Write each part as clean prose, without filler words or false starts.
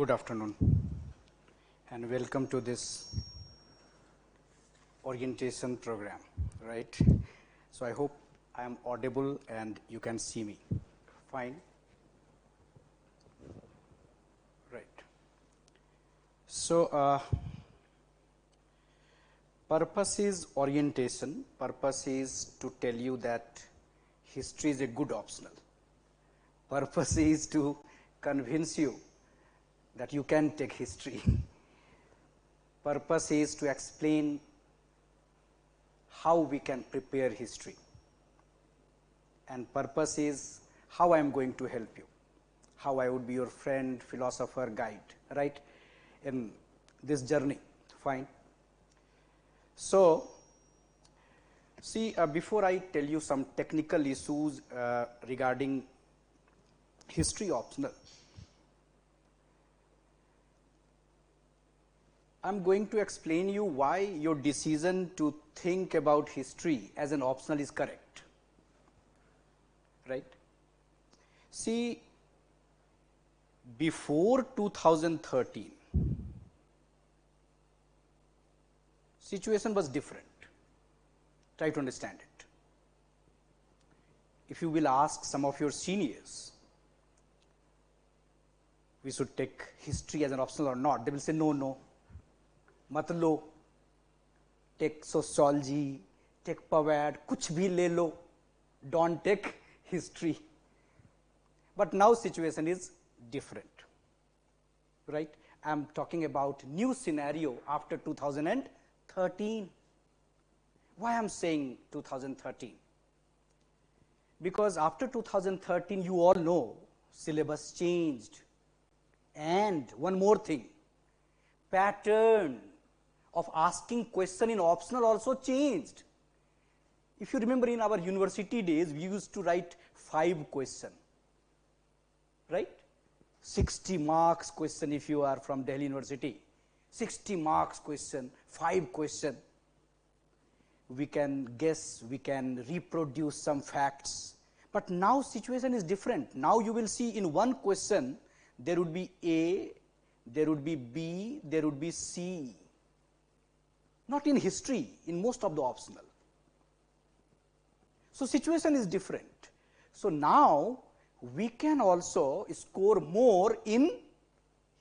Good afternoon and welcome to this orientation program, right. So, I hope I am audible and you can see me fine, right. So, purpose is orientation, purpose is to tell you that history is a good optional, purpose is to convince you that you can take history. Purpose is to explain how we can prepare history, and purpose is how I am going to help you, how I would be your friend, philosopher, guide, right, in this journey, fine. So, see, before I tell you some technical issues regarding history optional, I am going to explain you why your decision to think about history as an optional is correct, right. See, before 2013, situation was different, try to understand it. If you will ask some of your seniors, we should take history as an optional or not, they will say no, no. मत लो, take sociology, take PubAd, कुछ भी ले लो, don't take history. But now situation is different, right. I am talking about new scenario after 2013. Why I am saying 2013? Because after 2013 you all know syllabus changed, and one more thing, pattern of asking question in optional also changed. If you remember, in our university days we used to write 5 question, right, 60 marks question if you are from Delhi University, 60 marks question, 5 question, we can guess, we can reproduce some facts. But now situation is different. Now you will see in one question there would be A, there would be B, there would be C, not in history, in most of the optional. So situation is different. So now we can also score more in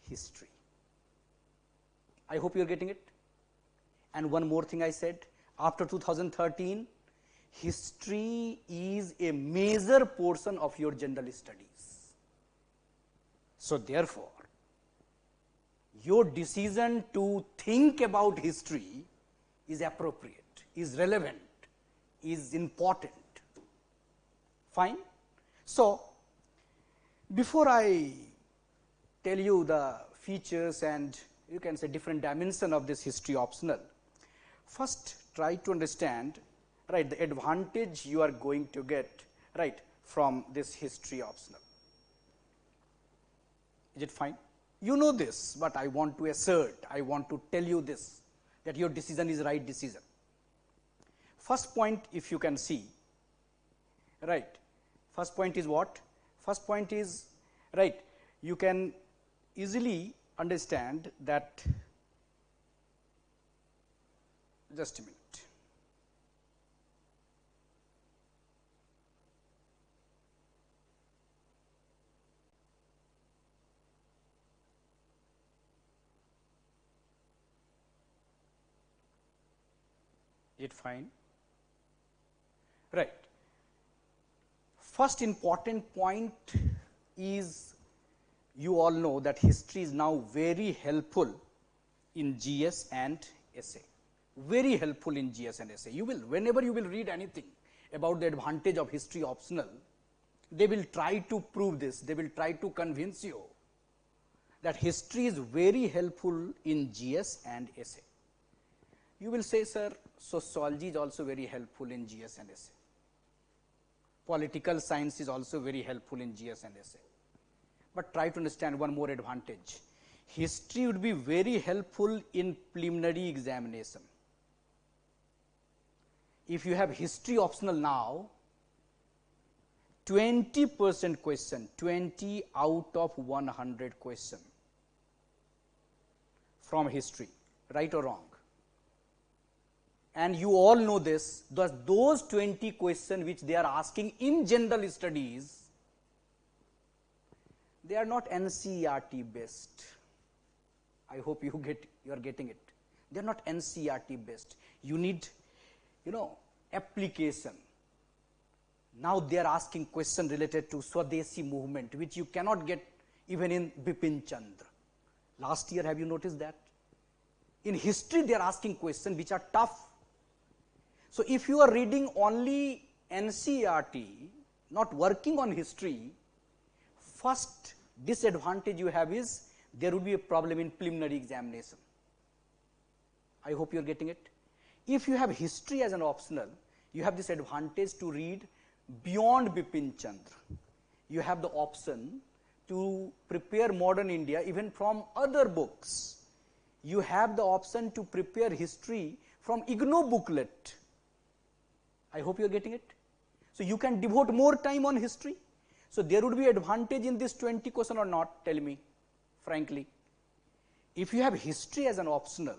history. I hope you are getting it. And one more thing I said, after 2013, history is a major portion of your general studies. So therefore, your decision to think about history is appropriate, is relevant, is important, fine. So, before I tell you the features and you can say different dimension of this history optional, first try to understand, right, the advantage you are going to get, right, from this history optional. Is it fine? You know this, but I want to assert, I want to tell you this, that your decision is right decision. First point, if you can see, right, first point is what? First point is, right, you can easily understand that, just a minute. Is it fine? Right. First important point is, you all know that history is now very helpful in GS and essay. Very helpful in GS and essay. You will, whenever you will read anything about the advantage of history optional, they will try to prove this, they will try to convince you that history is very helpful in GS and essay. You will say, sir, sociology is also very helpful in GS and essay. Political science is also very helpful in GS and essay. But try to understand one more advantage. History would be very helpful in preliminary examination. If you have history optional now, 20% question, 20 out of 100 question, from history, right or wrong? And you all know this, those 20 questions which they are asking in general studies, they are not NCERT based. I hope you are getting it. They are not NCERT based. You need, application. Now they are asking question related to Swadeshi movement, which you cannot get even in Bipin Chandra. Last year, have you noticed that? In history, they are asking questions which are tough. So if you are reading only NCERT, not working on history, first disadvantage you have is there would be a problem in preliminary examination. I hope you are getting it. If you have history as an optional, you have this advantage to read beyond Bipin Chandra. You have the option to prepare modern India even from other books. You have the option to prepare history from IGNOU booklet. I hope you are getting it. So you can devote more time on history. So there would be advantage in this 20 question or not, tell me frankly. If you have history as an optional,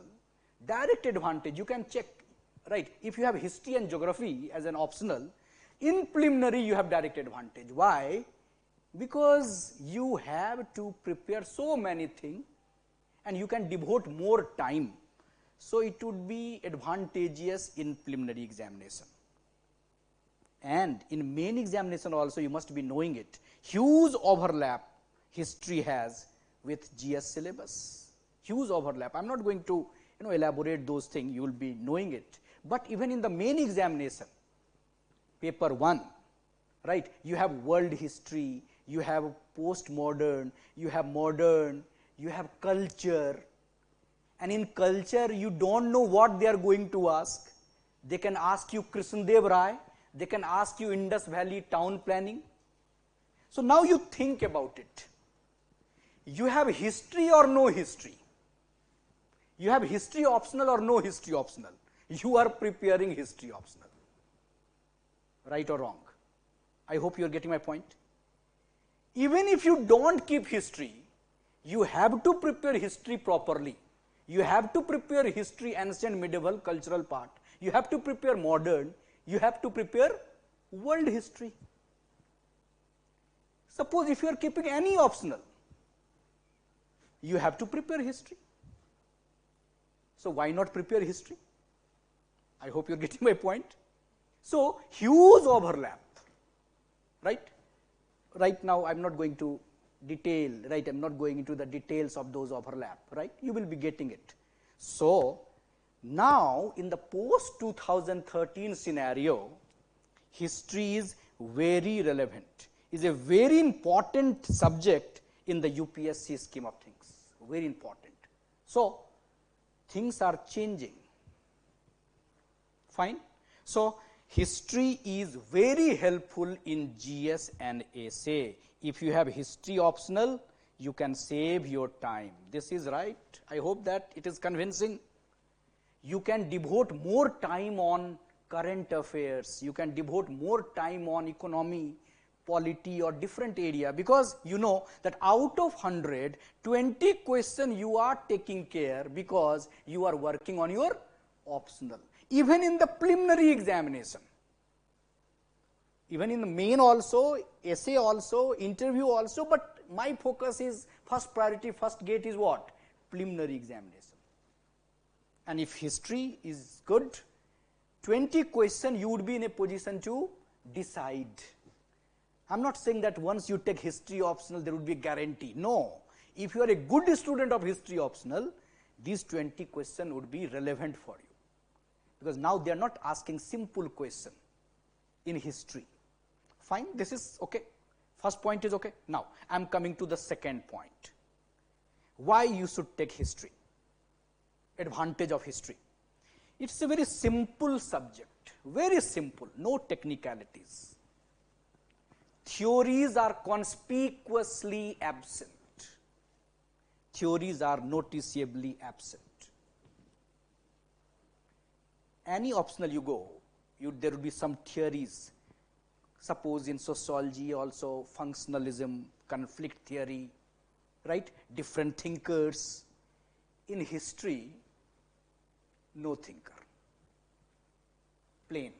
direct advantage, you can check, right? If you have history and geography as an optional, in preliminary you have direct advantage. Why? Because you have to prepare so many things and you can devote more time. So it would be advantageous in preliminary examination. And in main examination also you must be knowing it. Huge overlap history has with GS syllabus. Huge overlap. I am not going to elaborate those things, you will be knowing it. But even in the main examination, paper 1, right, you have world history, you have postmodern, you have modern, you have culture. And in culture, you don't know what they are going to ask. They can ask you Krishnadev Rai, they can ask you Indus Valley town planning. So now you think about it. You have history or no history? You have history optional or no history optional? You are preparing history optional. Right or wrong? I hope you are getting my point. Even if you don't keep history, you have to prepare history properly. You have to prepare history, ancient, medieval, cultural part. You have to prepare modern. You have to prepare world history. Suppose if you are keeping any optional, you have to prepare history. So why not prepare history? I hope you are getting my point. So huge overlap, right? Right now I am not going to detail, right? I am not going into the details of those overlap, right? You will be getting it. So now in the post 2013 scenario, history is very relevant, is a very important subject in the UPSC scheme of things, very important. So things are changing, fine. So history is very helpful in GS and essay. If you have history optional, you can save your time. This is right. I hope that it is convincing. You can devote more time on current affairs. You can devote more time on economy, polity or different area, because you know that out of 100, 20 questions you are taking care because you are working on your optional. Even in the preliminary examination, even in the main also, essay also, interview also, but my focus is first priority, first gate is what? Preliminary examination. And if history is good, 20 questions you would be in a position to decide. I am not saying that once you take history optional there would be a guarantee. No. If you are a good student of history optional, these 20 questions would be relevant for you. Because now they are not asking simple question in history. Fine, this is okay. First point is okay. Now, I am coming to the second point. Why you should take history? Advantage of history. It's a very simple subject, very simple, no technicalities. Theories are conspicuously absent. Theories are noticeably absent. Any optional you go, there will be some theories. Suppose in sociology also, functionalism, conflict theory, right? Different thinkers. in history, no thinker. Plain.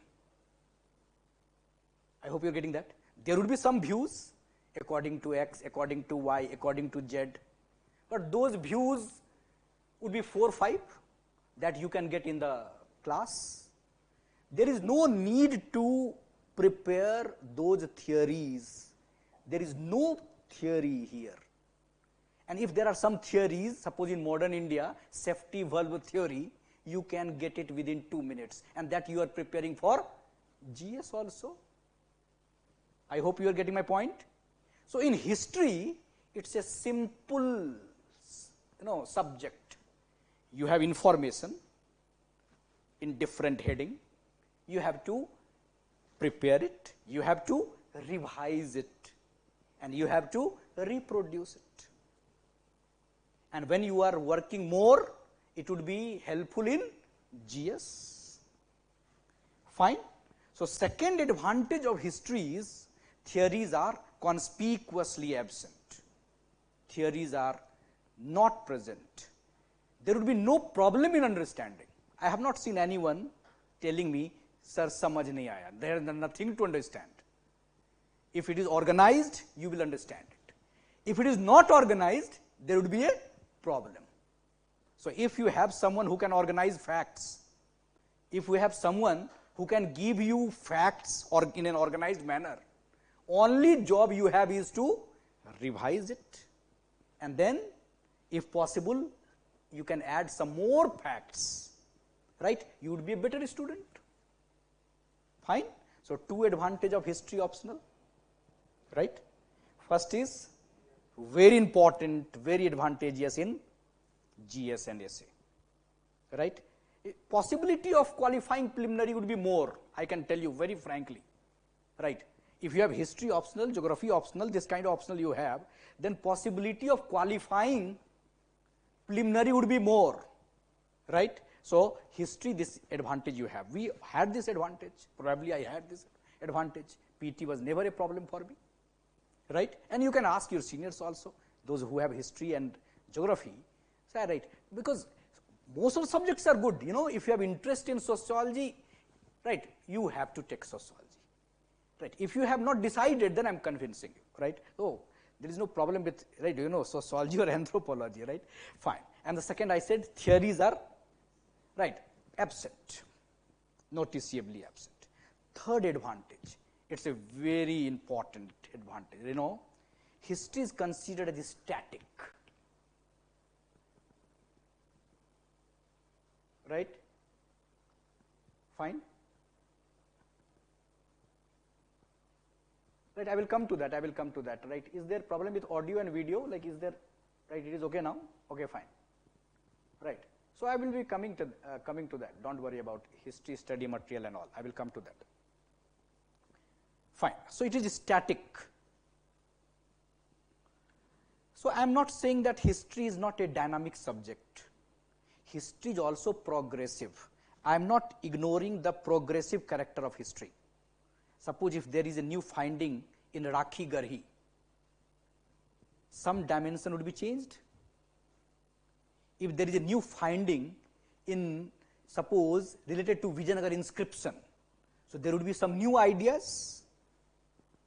I hope you are getting that. There would be some views according to X, according to Y, according to Z, but those views would be 4 or 5 that you can get in the class. There is no need to prepare those theories. There is no theory here. And if there are some theories, suppose in modern India, safety valve theory, you can get it within 2 minutes, and that you are preparing for GS also. I hope you are getting my point. So in history, it's a simple, subject. You have information in different heading. You have to prepare it. You have to revise it, and you have to reproduce it. And when you are working more, it would be helpful in GS. Fine. So second advantage of history is theories are conspicuously absent. Theories are not present. There would be no problem in understanding. I have not seen anyone telling me, sir, samajh nahi aaya. There is nothing to understand. If it is organized, you will understand it. If it is not organized, there would be a problem. So if you have someone who can organize facts, if we have someone who can give you facts or in an organized manner, only job you have is to revise it, and then if possible you can add some more facts, right? You would be a better student. Fine. So 2 advantage of history optional, right? First is very important, very advantageous in GS and SA, right? Possibility of qualifying preliminary would be more, I can tell you very frankly, right? If you have history optional, geography optional, this kind of optional you have, then possibility of qualifying preliminary would be more, right? So history, this advantage you have. We had this advantage, probably I had this advantage. PT was never a problem for me, right? And you can ask your seniors also, those who have history and geography, say, right, because most of the subjects are good. If you have interest in sociology, right, you have to take sociology. Right. If you have not decided, then I am convincing you, right? Oh, there is no problem with, right, sociology or anthropology, right? Fine. And the second I said, theories are, right, absent, noticeably absent. Third advantage, it's a very important advantage, history is considered as static, right? Fine. Right, I will come to that, right. Is there problem with audio and video, like is there, right, it is okay now? Okay, fine. Right. So I will be coming to that, don't worry about history study material and all, I will come to that. Fine. So it is static. So I am not saying that history is not a dynamic subject. History is also progressive. I am not ignoring the progressive character of history. Suppose if there is a new finding in Rakhi Garhi, some dimension would be changed. If there is a new finding in, suppose, related to Vijayanagar inscription, so there would be some new ideas,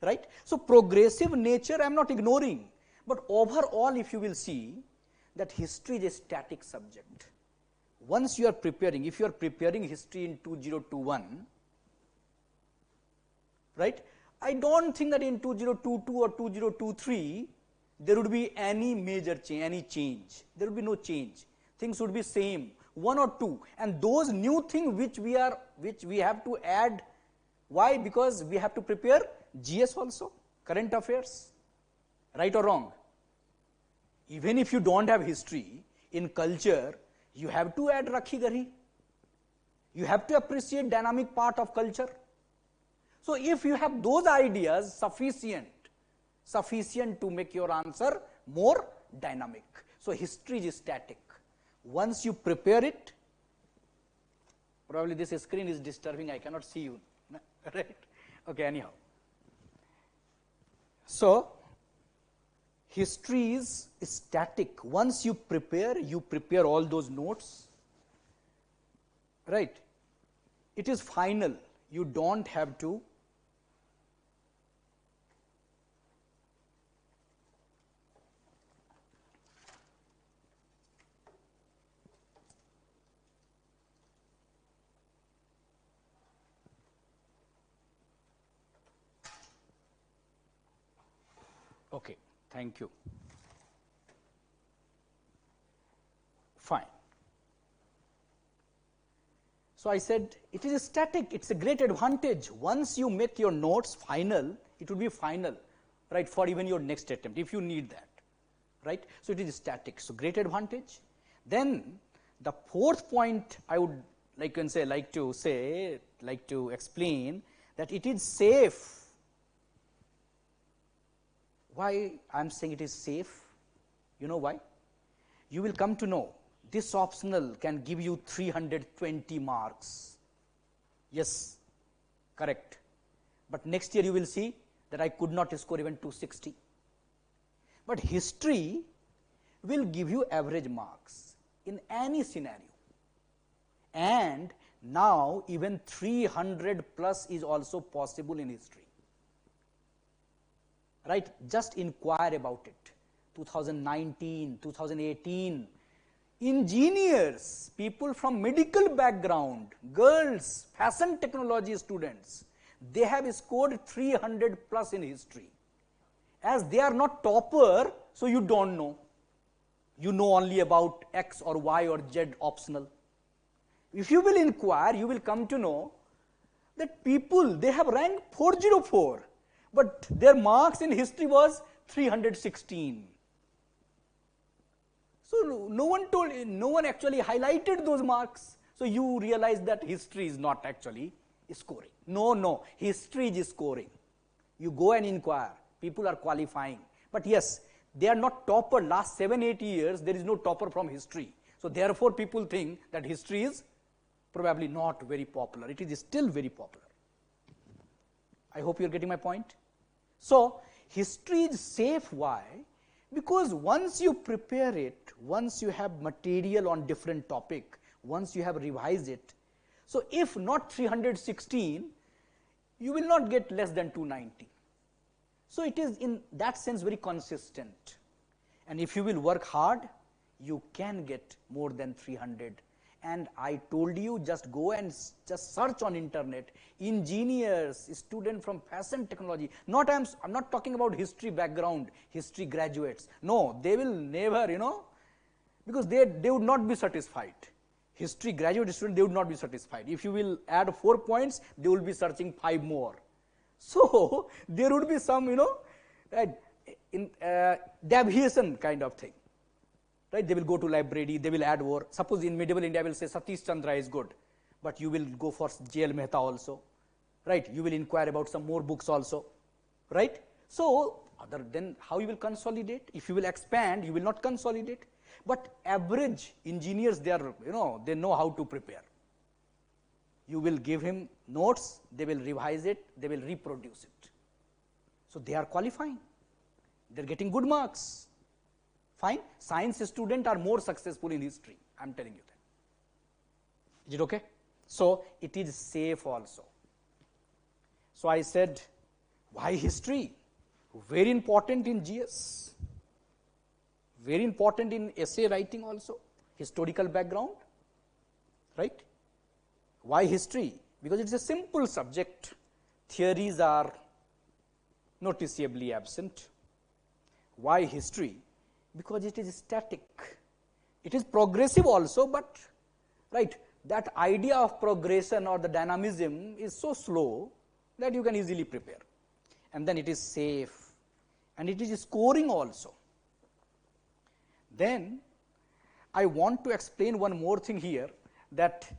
right? So progressive nature I am not ignoring, but overall if you will see that history is a static subject. Once you are preparing, if you are preparing history in 2021, right, I don't think that in 2022 or 2023 there would be any major change, any change. There would be no change. Things would be same, 1 or 2, and those new things which we have to add. Why? Because we have to prepare GS also, current affairs, right or wrong. Even if you don't have history, in culture you have to add Rakhi Garhi. You have to appreciate dynamic part of culture. So if you have those ideas sufficient to make your answer more dynamic. So history is static. Once you prepare it, probably this screen is disturbing, I cannot see you, right? Okay, anyhow. So history is static. Once you prepare all those notes, right? It is final. You don't have to okay, thank you. Fine. So, I said it is static, it is a great advantage. Once you make your notes final, it will be final, right, for even your next attempt if you need that, right. So, it is static. So, great advantage. Then the fourth point I would like to explain that it is safe. Why I am saying it is safe? You know why? You will come to know this optional can give you 320 marks. Yes, correct. But next year you will see that I could not score even 260. But history will give you average marks in any scenario. And now even 300 plus is also possible in history. Right? Just inquire about it. 2019, 2018, engineers, people from medical background, girls, fashion technology students, they have scored 300 plus in history. As they are not topper, so you don't know. You know only about X or Y or Z optional. If you will inquire, you will come to know that people, they have ranked 404, but their marks in history was 316. So no one actually highlighted those marks. So you realize that history is not actually scoring. No, history is scoring. You go and inquire. People are qualifying. But yes, they are not topper. Last 7-8 years, there is no topper from history. So therefore, people think that history is probably not very popular. It is still very popular. I hope you are getting my point. So history is safe. Why? Because once you prepare it, once you have material on different topic, once you have revised it, so if not 316, you will not get less than 290. So it is in that sense very consistent. And if you will work hard, you can get more than 300. And I told you, just go and just search on internet, engineers, student from fashion technology. I'm not talking about history background, history graduates. No, they will never, because they would not be satisfied. History graduate student, they would not be satisfied. If you will add 4 points, they will be searching 5 more. So there would be some, deviation kind of thing. Right? They will go to library, they will add more. Suppose in medieval India, I will say Satish Chandra is good, but you will go for J.L. Mehta also. Right? You will inquire about some more books also. Right? So other than how you will consolidate? If you will expand, you will not consolidate. But average engineers, they are, they know how to prepare. You will give him notes, they will revise it, they will reproduce it. So they are qualifying. They are getting good marks. Fine. Science students are more successful in history. I am telling you that. Is it okay? So it is safe also. So I said, why history? Very important in GS. Very important in essay writing also. Historical background. Right? Why history? Because it is a simple subject. Theories are noticeably absent. Why history? Because it is static. It is progressive also, but right, that idea of progression or the dynamism is so slow that you can easily prepare. And then it is safe, and it is scoring also. Then I want to explain one more thing here, that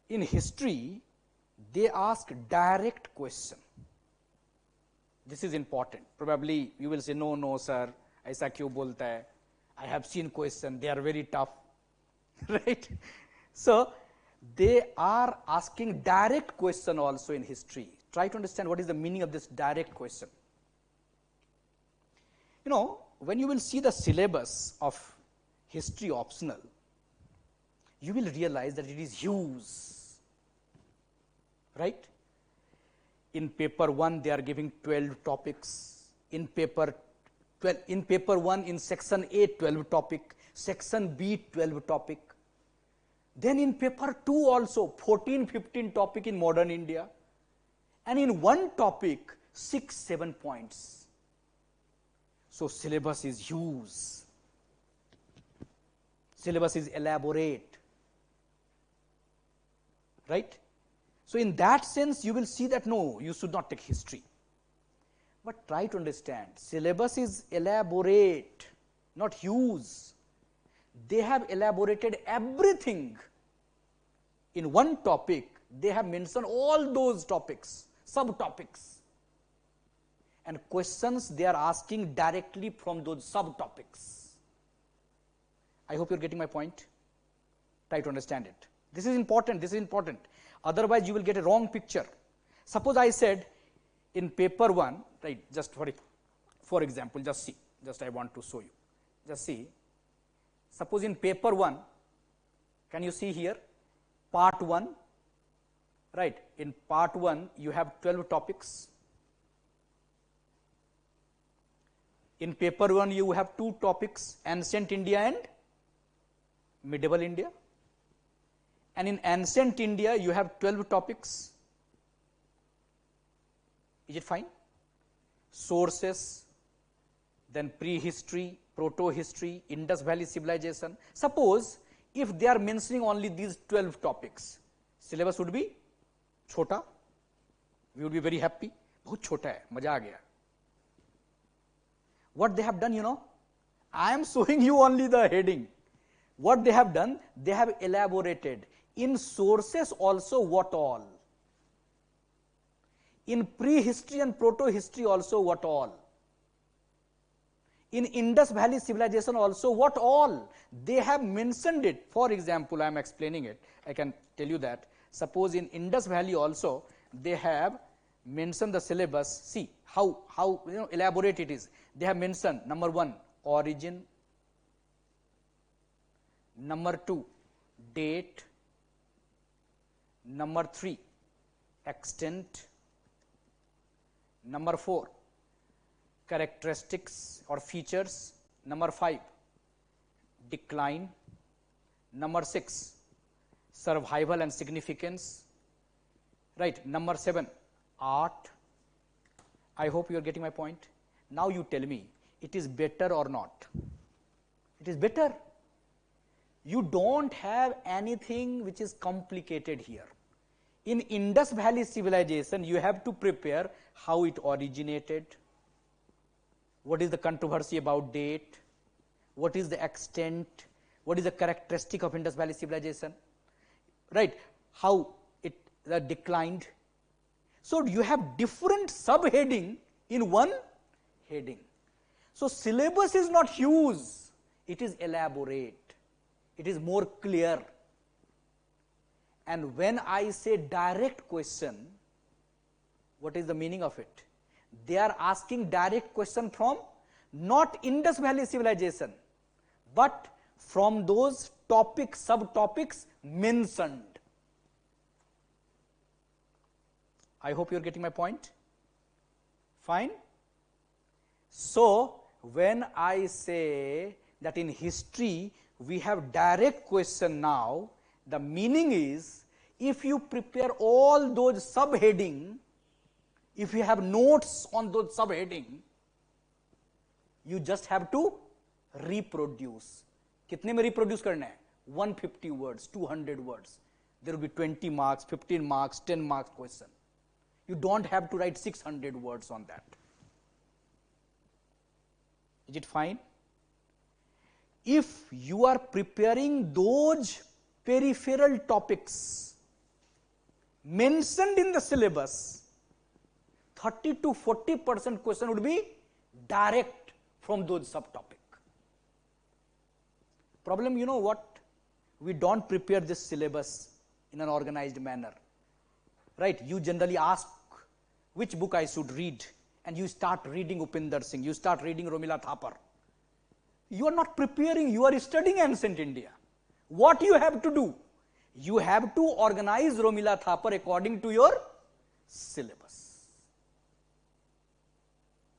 in history they ask direct question. This is important. Probably you will say, no sir, aisa kyun bolta hai? I have seen question, they are very tough. Right? So they are asking direct question also in history. Try to understand what is the meaning of this direct question. when you will see the syllabus of history optional, you will realize that it is huge, right? In paper 1 they are giving 12 topics, in paper 1 in section A 12 topic, section B 12 topic, then in paper 2 also 14-15 topic in modern India, and in one topic 6-7 points. So syllabus is huge, syllabus is elaborate, right? So in that sense you will see that no, you should not take history. But try to understand, syllabus is elaborate, not huge. They have elaborated everything. In one topic, they have mentioned all those topics, subtopics. And questions they are asking directly from those subtopics. I hope you are getting my point. Try to understand it. This is important, this is important. Otherwise, you will get a wrong picture. Suppose I said in paper 1, right, just for example, just see, just I want to show you. Just see, suppose in paper 1, can you see here, part 1, right, in part 1 you have 12 topics. In paper 1 you have 2 topics, ancient India and medieval India. And in ancient India you have 12 topics. Is it fine? Sources, then prehistory, proto-history, Indus Valley civilization. Suppose if they are mentioning only these 12 topics, syllabus would be chota. We would be very happy. Bahut chota hai, maja aa gaya. What they have done, you know, I am showing you only the heading. What they have done, they have elaborated in sources also what all. In prehistory and proto-history also what all. In Indus Valley civilization also what all. They have mentioned it. For example, I am explaining it. I can tell you that. Suppose in Indus Valley also they have mentioned the syllabus. See how elaborate it is. They have mentioned number 1, origin. Number 2, date. Number 3, extent. Number 4, characteristics or features. Number 5, decline. Number 6, survival and significance. Right. Number 7, art. I hope you are getting my point. Now you tell me, it is better or not? It is better. You don't have anything which is complicated here. In Indus Valley civilization, you have to prepare how it originated, what is the controversy about date, what is the extent, what is the characteristic of Indus Valley civilization, right? How it declined. So you have different subheading in one heading. So syllabus is not huge, it is elaborate. It is more clear. And when I say direct question, what is the meaning of it? They are asking direct question from not Indus Valley civilization, but from those topics, subtopics mentioned. I hope you are getting my point. Fine. So when I say that in history we have direct question now, the meaning is if you prepare all those subheading, if you have notes on those subheading, you just have to reproduce. कितने में reproduce करना है? 150 words, 200 words. There will be 20 marks, 15 marks, 10 marks question. You don't have to write 600 words on that. Is it fine? If you are preparing those peripheral topics mentioned in the syllabus, 30 to 40% question would be direct from those subtopic. Problem, you know what? We don't prepare this syllabus in an organized manner. Right? You generally ask which book I should read, and you start reading Upinder Singh, you start reading Romila Thapar. You are not preparing, you are studying ancient India. What you have to do? You have to organize Romila Thapar according to your syllabus.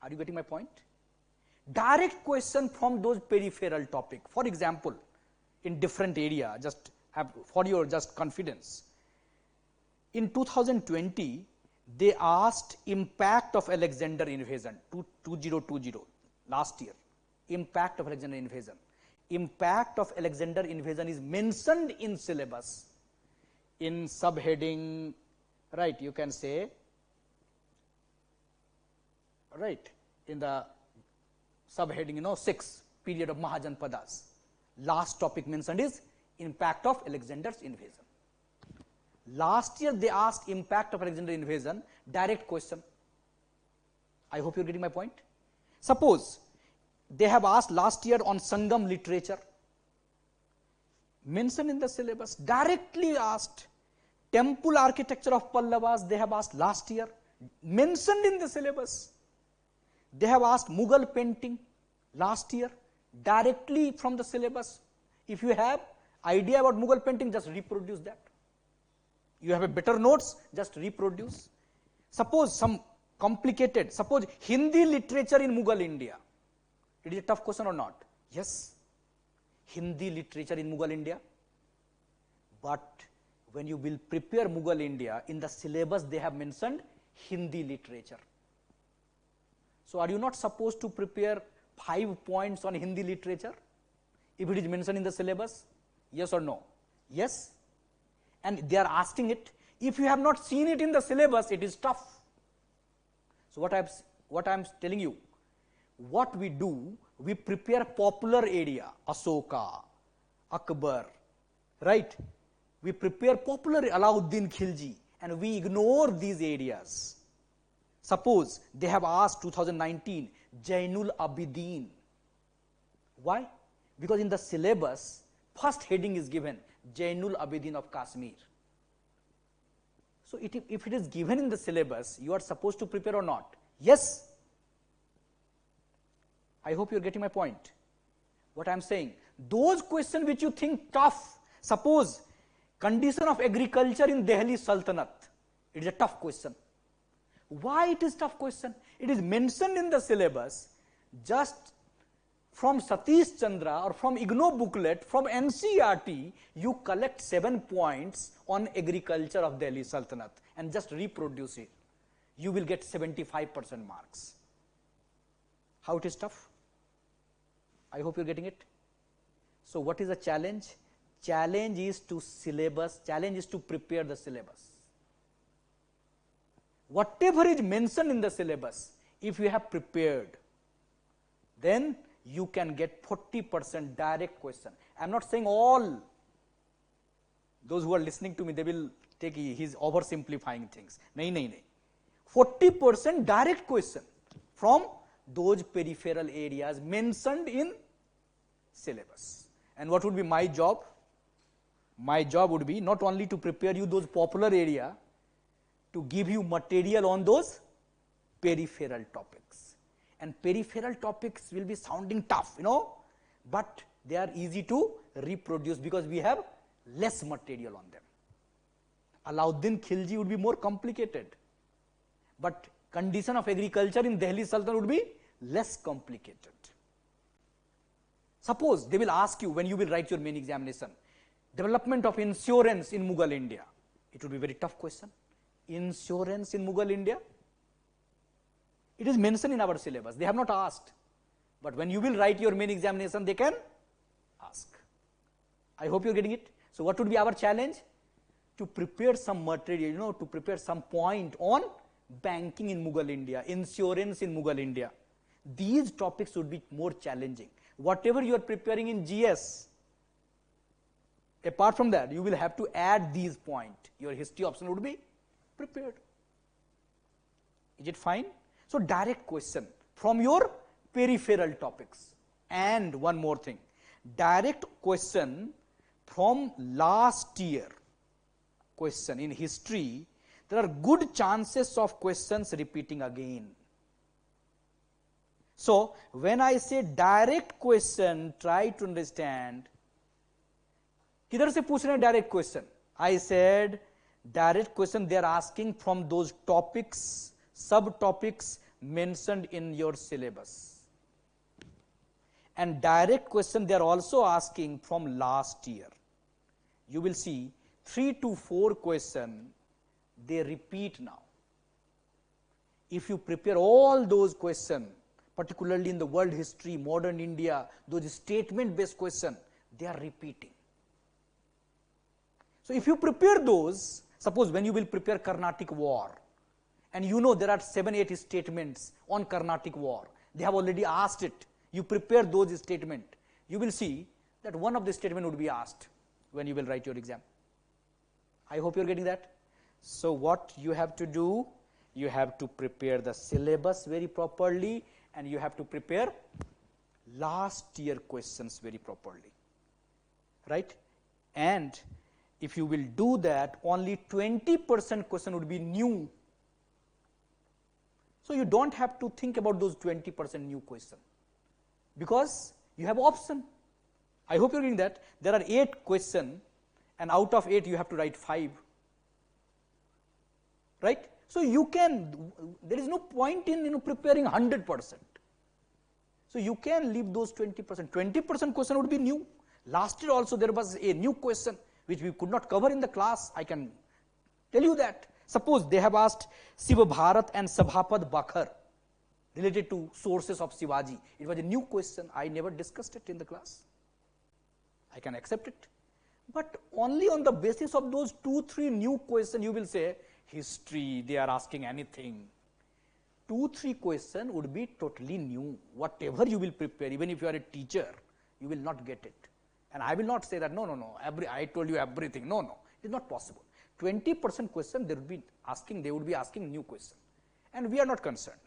Are you getting my point? Direct question from those peripheral topics. For example, in different area, just have for your just confidence. In 2020, they asked impact of Alexander invasion, 2020, last year. Impact of Alexander invasion. Impact of Alexander invasion is mentioned in syllabus in subheading, right, you can say, right, in the subheading, 6, period of Mahajanpadas. Last topic mentioned is impact of Alexander's invasion. Last year they asked impact of Alexander invasion, direct question. I hope you are getting my point. Suppose they have asked last year on Sangam literature, mentioned in the syllabus, directly asked. Temple architecture of Pallavas, they have asked last year, mentioned in the syllabus. They have asked Mughal painting last year, directly from the syllabus. If you have idea about Mughal painting, just reproduce that. You have a better notes, just reproduce. Suppose some complicated, suppose Hindi literature in Mughal India. It is a tough question or not? Yes. Hindi literature in Mughal India. But when you will prepare Mughal India, in the syllabus they have mentioned Hindi literature. So are you not supposed to prepare 5 points on Hindi literature if it is mentioned in the syllabus? Yes or no? Yes. And they are asking it. If you have not seen it in the syllabus, it is tough. So what I am telling you, what we do, we prepare popular area, Asoka, Akbar, right? We prepare popular Alauddin Khilji, and we ignore these areas. Suppose they have asked 2019 Jainul Abidin. Why? Because in the syllabus, first heading is given Jainul Abidin of Kashmir. So if it is given in the syllabus, you are supposed to prepare or not? Yes. I hope you are getting my point. What I am saying, those questions which you think tough, suppose condition of agriculture in Delhi Sultanate, it is a tough question. Why it is tough question? It is mentioned in the syllabus, just from Satish Chandra or from IGNOU booklet, from NCERT, you collect 7 points on agriculture of Delhi Sultanate and just reproduce it. You will get 75% marks. How it is tough? I hope you are getting it. So what is the challenge? Challenge is to syllabus, challenge is to prepare the syllabus. Whatever is mentioned in the syllabus, if you have prepared, then you can get 40% direct question. I am not saying all those who are listening to me, they will take he's oversimplifying things. Nahi. 40% direct question from those peripheral areas mentioned in syllabus. And what would be my job? My job would be not only to prepare you those popular area, to give you material on those peripheral topics. And peripheral topics will be sounding tough, but they are easy to reproduce because we have less material on them. Alauddin Khilji would be more complicated, but condition of agriculture in Delhi Sultanate would be less complicated. Suppose they will ask you when you will write your main examination, development of insurance in Mughal India. It would be a very tough question. Insurance in Mughal India? It is mentioned in our syllabus. They have not asked. But when you will write your main examination, they can ask. I hope you are getting it. So what would be our challenge? To prepare some material, to prepare some point on banking in Mughal India, insurance in Mughal India. These topics would be more challenging. Whatever you are preparing in GS, apart from that, you will have to add these points. Your history option would be prepared. Is it fine? So direct question from your peripheral topics. And one more thing, direct question from last year question in history, there are good chances of questions repeating again. So, when I say direct question, try to understand, किधर से पूछ रहे हैं direct question? I said direct question they are asking from those topics, subtopics mentioned in your syllabus. And direct question they are also asking from last year. You will see 3 to 4 question they repeat now. If you prepare all those questions, particularly in the world history, modern India, those statement based questions, they are repeating. So, if you prepare those, suppose when you will prepare Carnatic War, and you know there are 7-8 statements on Carnatic War, they have already asked it, you prepare those statements, you will see that one of the statement would be asked when you will write your exam. I hope you are getting that. So, what you have to do, you have to prepare the syllabus very properly, and you have to prepare last year questions very properly, right? And if you will do that, only 20% question would be new. So, you do not have to think about those 20% new question, because you have option. I hope you are getting that. There are 8 questions, and out of 8 you have to write 5, right? So, you can, there is no point in preparing 100%. So, you can leave those 20%. 20% question would be new. Last year also there was a new question which we could not cover in the class. I can tell you that. Suppose they have asked Shiva Bharat and Sabhapad Bakhar related to sources of Shivaji. It was a new question. I never discussed it in the class. I can accept it. But only on the basis of those 2-3 new questions you will say, history, they are asking anything. 2-3 questions would be totally new. Whatever you will prepare, even if you are a teacher, you will not get it. And I will not say that, no, I told you everything. No, it is not possible. 20% question they would be asking new question. And we are not concerned.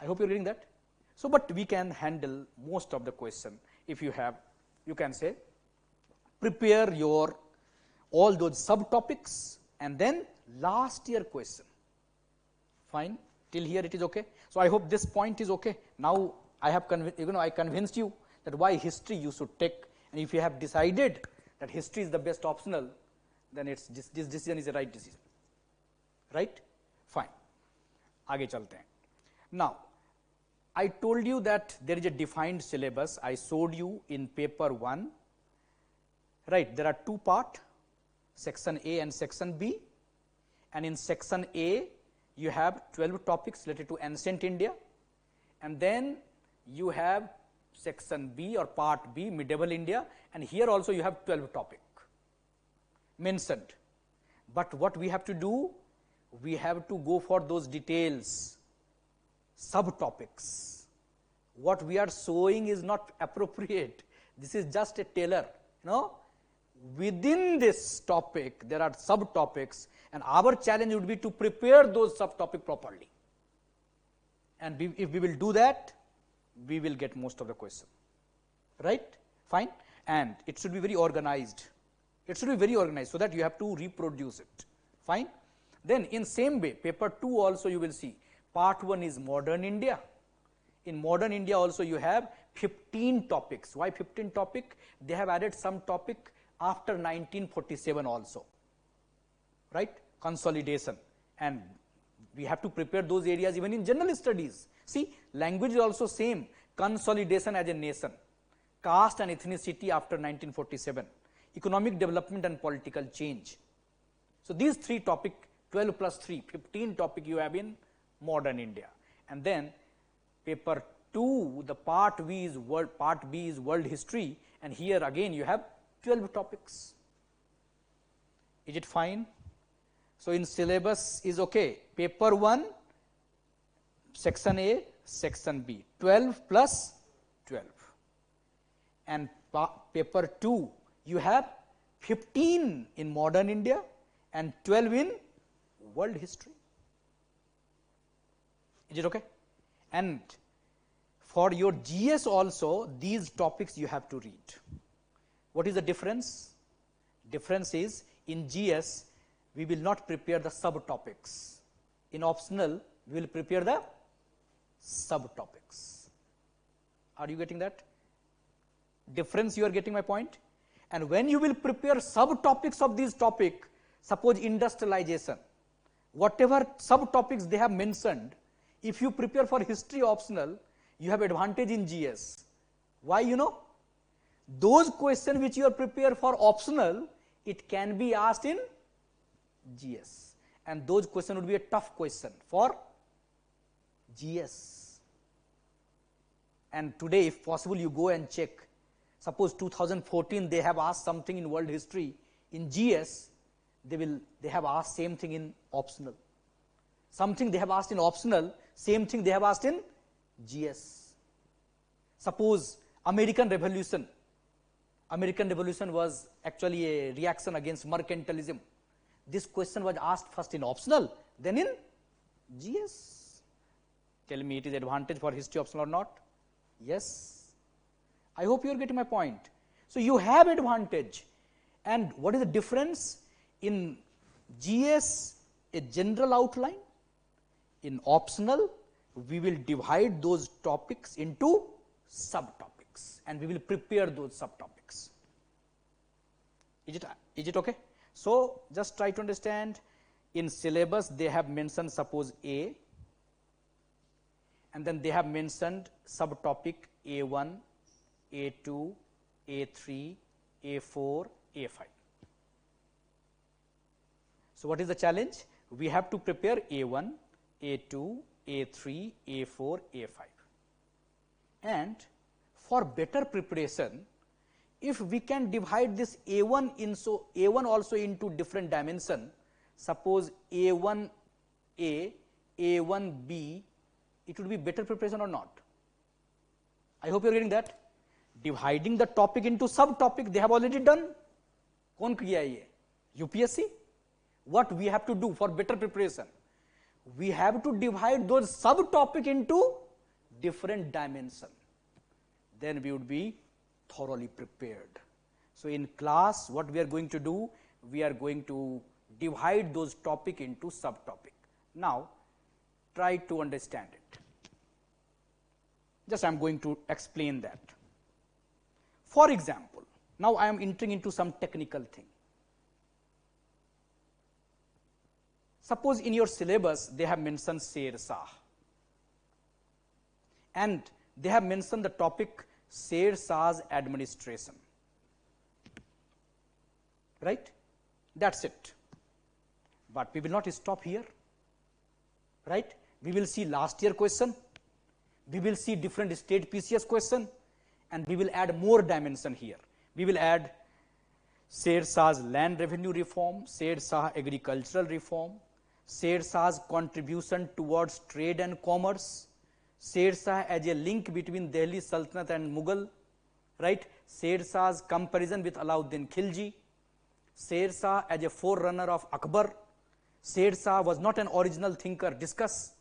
I hope you are getting that. So, but we can handle most of the question. If you have, you can say, prepare your all those subtopics and then last year question. Fine, till here it is okay. So, I hope this point is okay. Now, I have I convinced you that why history you should take, and if you have decided that history is the best optional, then it's this decision is the right decision, right? Fine. आगे चलते हैं. Now, I told you that there is a defined syllabus. I showed you in paper 1, right? There are 2 parts, section A and section B, and in section A you have 12 topics related to ancient India, and then you have section B or part B, medieval India, and here also you have 12 topics mentioned. But what we have to do, we have to go for those details, subtopics. What we are showing is not appropriate. This is just a tailor, within this topic there are subtopics, and our challenge would be to prepare those subtopics properly. And if we will do that, we will get most of the question, right? Fine. And it should be very organized. It should be very organized so that you have to reproduce it. Fine. Then in same way, paper 2 also you will see, part 1 is modern India. In modern India also you have 15 topics. Why 15 topic? They have added some topic after 1947 also, right? Consolidation, and we have to prepare those areas even in general studies. See, language is also same, consolidation as a nation, caste and ethnicity after 1947, economic development and political change. So, these 3 topic, 12 plus 3, 15 topic you have in modern India. And then paper 2, the part B is world history, and here again you have 12 topics. Is it fine? So, in syllabus is okay. Paper 1, section A, section B, 12 plus 12. And paper 2, you have 15 in modern India and 12 in world history. Is it okay? And for your GS also, these topics you have to read. What is the difference? Difference is, in GS, we will not prepare the subtopics. In optional, we will prepare the subtopics. Are you getting that difference? You are getting my point? And when you will prepare subtopics of this topic, suppose industrialization, whatever subtopics they have mentioned, if you prepare for history optional, you have advantage in GS. Why? You know, those questions which you are prepared for optional, it can be asked in GS, and those questions would be a tough question for GS. And today, if possible, you go and check. Suppose 2014 they have asked something in world history in GS, they have asked same thing in optional. Something they have asked in optional, same thing they have asked in GS. Suppose American Revolution. American Revolution was actually a reaction against mercantilism. This question was asked first in optional, then in GS. Tell me, it is advantage for history optional or not? Yes. I hope you are getting my point. So you have advantage. And what is the difference? In GS, a general outline. In optional, we will divide those topics into subtopics, and we will prepare those subtopics. Is it okay? So just try to understand. In syllabus, they have mentioned suppose A, and then they have mentioned subtopic A1, A2, A3, A4, A5. So what is the challenge? We have to prepare A1, A2, A3, A4, A5. And for better preparation, if we can divide this A1 also into different dimension, suppose A1A, A1B, it would be better preparation or not? I hope you are getting that. Dividing the topic into subtopic, they have already done. कौन किया ये? UPSC. What we have to do for better preparation? We have to divide those subtopic into different dimension. Then we would be thoroughly prepared. So in class, what we are going to do, we are going to divide those topic into subtopic. Now, try to understand it. Just I am going to explain that. For example, now I am entering into some technical thing. Suppose in your syllabus, they have mentioned Sher Shah, and they have mentioned the topic Sher Shah's administration, right? That's it. But we will not stop here, right? We will see last year question, we will see different state PCS question, and we will add more dimension here. We will add Sher Shah's land revenue reform, Sher Shah agricultural reform, Sher Shah's contribution towards trade and commerce, Sher Shah as a link between Delhi Sultanate and Mughal, right? Sher Shah's comparison with Alauddin Khilji, Sher Shah as a forerunner of Akbar, Sher Shah was not an original thinker, discuss.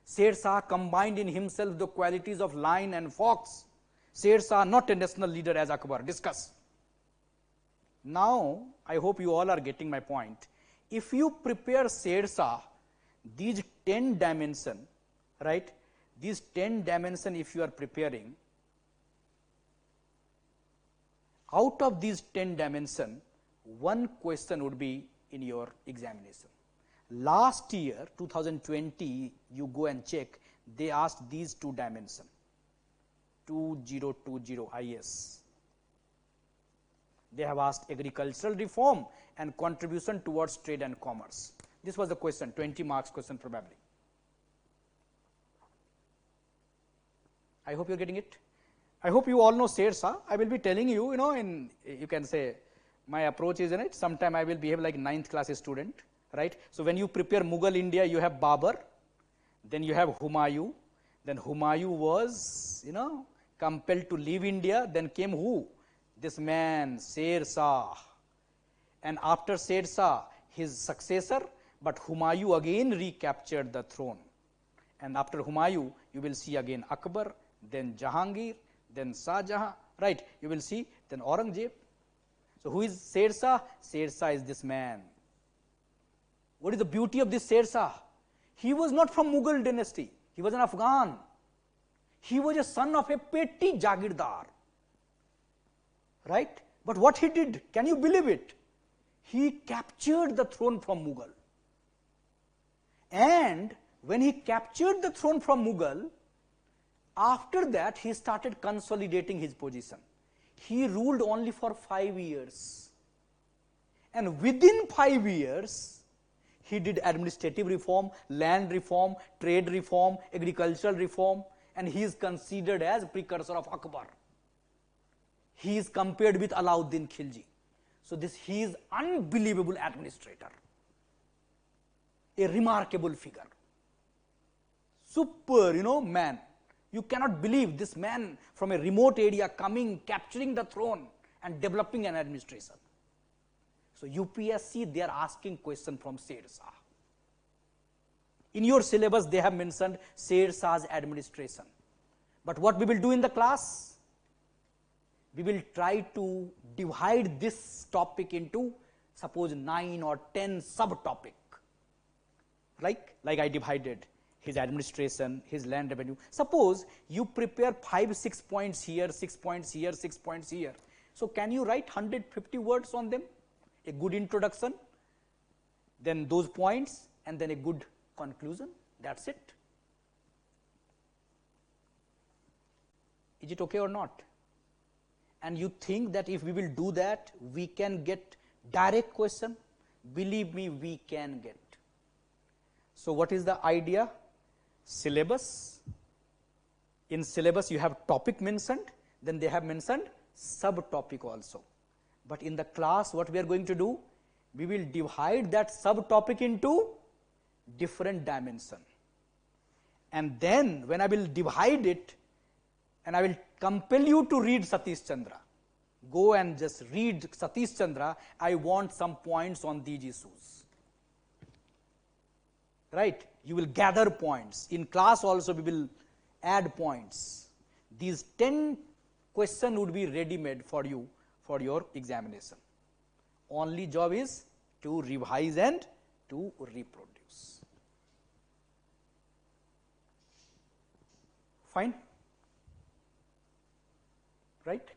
Sher Shah combined in himself the qualities of lion and fox. Sher Shah not a national leader as Akbar, discuss. Now, I hope you all are getting my point. If you prepare Sher Shah, these 10 dimension, right? These 10 dimension if you are preparing, out of these 10 dimension, one question would be in your examination. Last year, 2020, you go and check, they asked these 2 dimension, 2020 IS. They have asked agricultural reform and contribution towards trade and commerce. This was the question, 20 marks question probably. I hope you are getting it. I hope you all know Sher Shah. I will be telling you, you can say, my approach is in it. Sometime I will behave like 9th class student, right? So when you prepare Mughal India, you have Babur, then you have Humayun, then Humayun was, compelled to leave India, then came who? This man, Sher Shah. And after Sher Shah, his successor, but Humayun again recaptured the throne. And after Humayun, you will see again Akbar, then Jahangir, then Shah Jahan, right? You will see, then Aurangzeb. So who is Sher Shah? Sher Shah is this man. What is the beauty of this Sher Shah? He was not from Mughal dynasty. He was an Afghan. He was a son of a petty Jagirdar, right? But what he did, can you believe it? He captured the throne from Mughal. And when he captured the throne from Mughal, after that he started consolidating his position. He ruled only for 5 years. And within 5 years, he did administrative reform, land reform, trade reform, agricultural reform, and he is considered as precursor of Akbar. He is compared with Alauddin Khilji. So he is unbelievable administrator, a remarkable figure, super, man. You cannot believe this man from a remote area coming, capturing the throne and developing an administration. So UPSC, they are asking question from Sher Shah. In your syllabus, they have mentioned Sher Shah's administration. But what we will do in the class? We will try to divide this topic into, suppose 9 or 10 subtopic. Like I divided his administration, his land revenue. Suppose you prepare 5-6 points here, 6 points here, 6 points here. So can you write 150 words on them? A good introduction, then those points, and then a good conclusion. That's it. Is it okay or not? And you think that if we will do that, we can get direct question? Believe me, we can get. So what is the idea? Syllabus. In syllabus you have topic mentioned, then they have mentioned subtopic also. But in the class, what we are going to do? We will divide that subtopic into different dimension. And then when I will divide it, and I will compel you to read Satish Chandra. Go and just read Satish Chandra. I want some points on these issues. Right? You will gather points. In class also we will add points. These 10 questions would be ready-made for you for your examination. Only job is to revise and to reproduce. Fine? Right?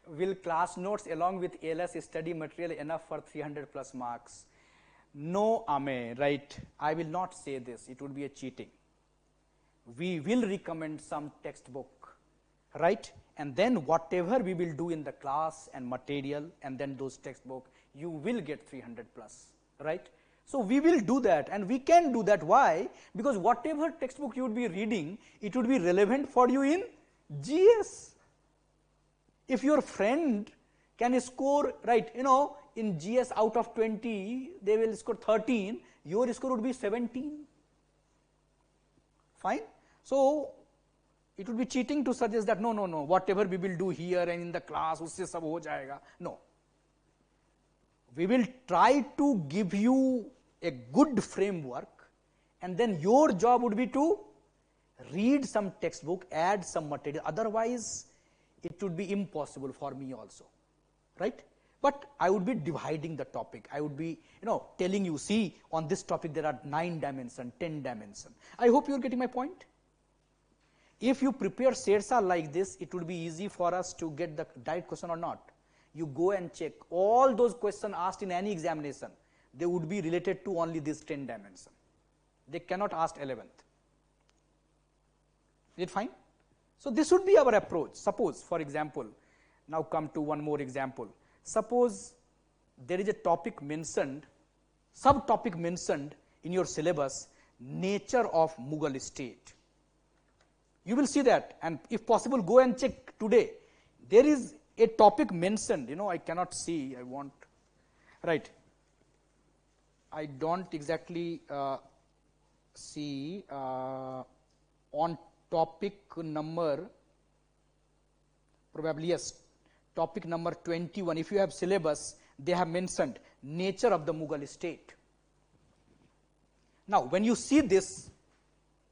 Will class notes along with ALS study material enough for 300 plus marks? No, Ame, right? I will not say this. It would be a cheating. We will recommend some textbook, right? And then whatever we will do in the class and material and then those textbook, you will get 300 plus, right? So we will do that, and we can do that. Why? Because whatever textbook you would be reading, it would be relevant for you in GS. If your friend can score, right, in GS out of 20, they will score 13, your score would be 17. Fine? So it would be cheating to suggest that no, whatever we will do here and in the class, usse sab ho jayega. No. We will try to give you a good framework, and then your job would be to read some textbook, add some material. Otherwise, it would be impossible for me also, right? But I would be dividing the topic. I would be, telling you, see, on this topic there are 9 dimensions, 10 dimensions. I hope you are getting my point. If you prepare Sher Shah like this, it would be easy for us to get the direct question or not. You go and check all those questions asked in any examination, they would be related to only this 10 dimension. They cannot ask 11th. Is it fine? So this would be our approach. Suppose, for example, now come to one more example. Suppose there is a topic mentioned, subtopic mentioned in your syllabus, nature of Mughal state. You will see that, and if possible, go and check today. There is a topic mentioned, I cannot see, right. I don't exactly see on topic number, probably yes, topic number 21. If you have syllabus, they have mentioned nature of the Mughal state. Now, when you see this,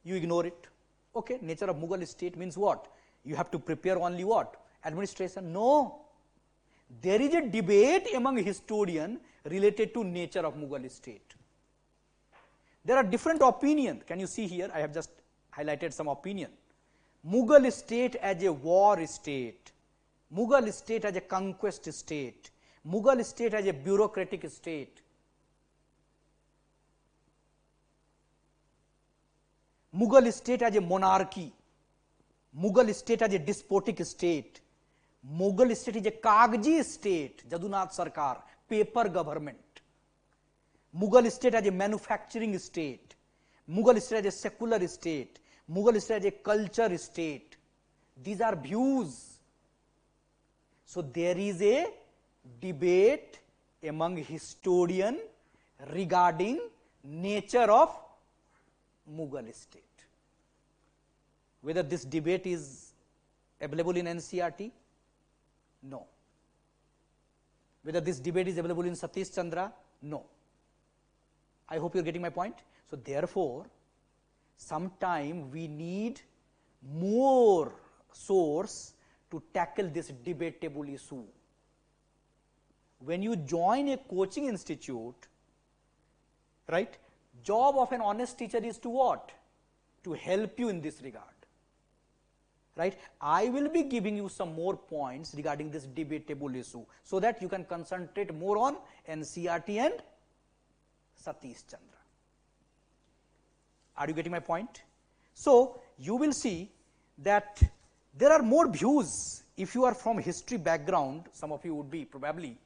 you ignore it. Okay, nature of Mughal state means what? You have to prepare only what? Administration? No. There is a debate among historians related to nature of Mughal state. There are different opinions. Can you see here? I have just highlighted some opinion. Mughal state as a war state, Mughal state as a conquest state, Mughal state as a bureaucratic state, Mughal state as a monarchy, Mughal state as a despotic state, Mughal state is a Kagji state, Jadunath Sarkar, paper government, Mughal state as a manufacturing state, Mughal state as a secular state, Mughal state as a culture state. These are views. So there is a debate among historians regarding nature of Mughal state. Whether this debate is available in NCERT? No. Whether this debate is available in Satish Chandra? No. I hope you are getting my point. So therefore, sometime we need more source to tackle this debatable issue. When you join a coaching institute, right, job of an honest teacher is to what? To help you in this regard. Right? I will be giving you some more points regarding this debatable issue so that you can concentrate more on NCERT and Satish Chandra. Are you getting my point? So you will see that there are more views. If you are from history background, some of you would be probably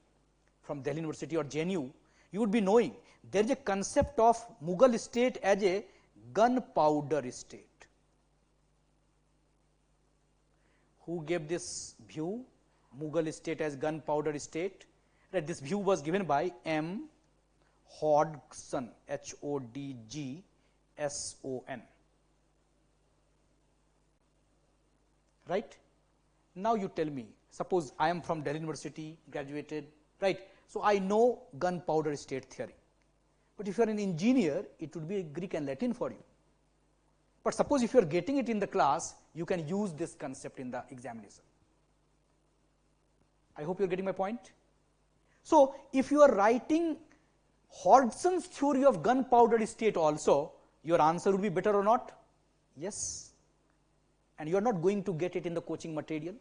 from Delhi University or JNU, you would be knowing there is a concept of Mughal state as a gunpowder state. Who gave this view, Mughal state as gunpowder state? That this view was given by M. Hodgson, Hodgson. Right? Now you tell me, suppose I am from Delhi University, graduated, right? So I know gunpowder state theory. But if you are an engineer, it would be Greek and Latin for you. But suppose if you are getting it in the class, you can use this concept in the examination. I hope you are getting my point. So if you are writing Hodgson's theory of gunpowder state also, your answer would be better or not? Yes. And you are not going to get it in the coaching material,